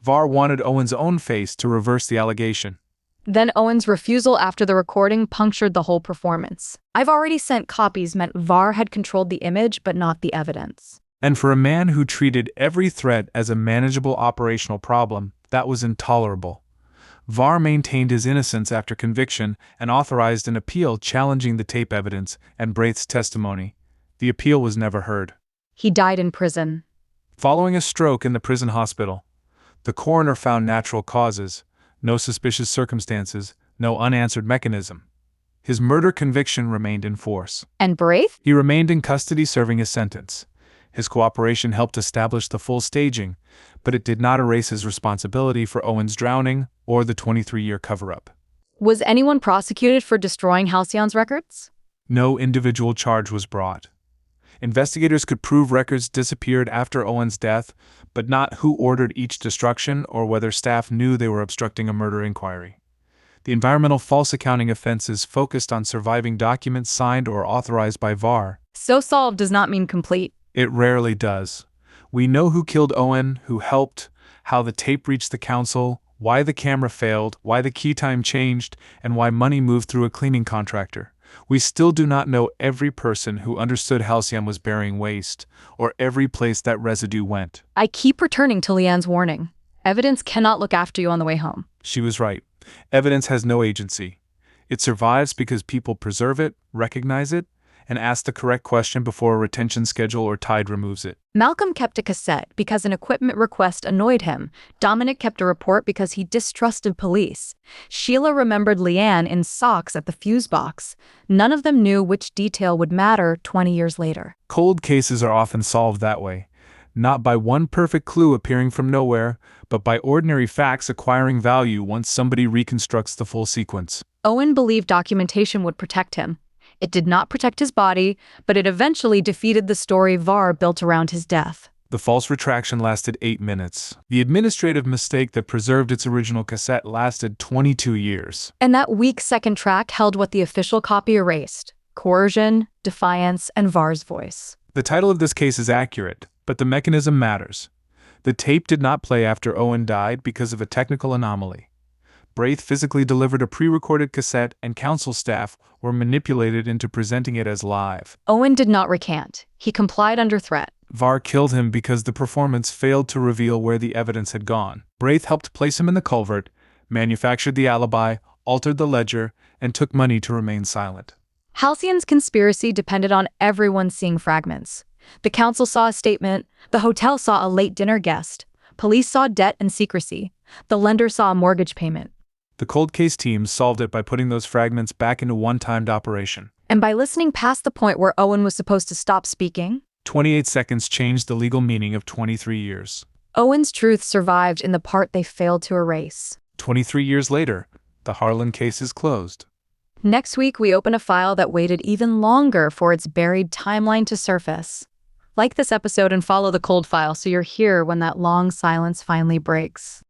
VAR wanted Owen's own face to reverse the allegation. Then Owen's refusal after the recording punctured the whole performance. I've already sent copies meant VAR had controlled the image but not the evidence. And for a man who treated every threat as a manageable operational problem, that was intolerable. VAR maintained his innocence after conviction and authorized an appeal challenging the tape evidence and Braith's testimony. The appeal was never heard. He died in prison. Following a stroke in the prison hospital, the coroner found natural causes, no suspicious circumstances, no unanswered mechanism. His murder conviction remained in force. And Braith? He remained in custody serving his sentence. His cooperation helped establish the full staging, but it did not erase his responsibility for Owen's drowning or the 23-year cover-up. Was anyone prosecuted for destroying Halcyon's records? No individual charge was brought. Investigators could prove records disappeared after Owen's death, but not who ordered each destruction or whether staff knew they were obstructing a murder inquiry. The environmental false accounting offenses focused on surviving documents signed or authorized by VAR. So solved does not mean complete. It rarely does. We know who killed Owen, who helped, how the tape reached the council, why the camera failed, why the key time changed, and why money moved through a cleaning contractor. We still do not know every person who understood Halcyon was burying waste, or every place that residue went. I keep returning to Leanne's warning. Evidence cannot look after you on the way home. She was right. Evidence has no agency. It survives because people preserve it, recognize it, and ask the correct question before a retention schedule or tide removes it. Malcolm kept a cassette because an equipment request annoyed him. Dominic kept a report because he distrusted police. Sheila remembered Leanne in socks at the fuse box. None of them knew which detail would matter 20 years later. Cold cases are often solved that way, not by one perfect clue appearing from nowhere, but by ordinary facts acquiring value once somebody reconstructs the full sequence. Owen believed documentation would protect him. It did not protect his body, but it eventually defeated the story VAR built around his death. The false retraction lasted 8 minutes. The administrative mistake that preserved its original cassette lasted 22 years. And that weak second track held what the official copy erased: coercion, defiance, and VAR's voice. The title of this case is accurate, but the mechanism matters. The tape did not play after Owen died because of a technical anomaly. Braith physically delivered a pre-recorded cassette and council staff were manipulated into presenting it as live. Owen did not recant. He complied under threat. VAR killed him because the performance failed to reveal where the evidence had gone. Braith helped place him in the culvert, manufactured the alibi, altered the ledger, and took money to remain silent. Halcyon's conspiracy depended on everyone seeing fragments. The council saw a statement. The hotel saw a late dinner guest. Police saw debt and secrecy. The lender saw a mortgage payment. The cold case team solved it by putting those fragments back into one-timed operation. And by listening past the point where Owen was supposed to stop speaking, 28 seconds changed the legal meaning of 23 years. Owen's truth survived in the part they failed to erase. 23 years later, the Harland case is closed. Next week, we open a file that waited even longer for its buried timeline to surface. Like this episode and follow the cold file so you're here when that long silence finally breaks.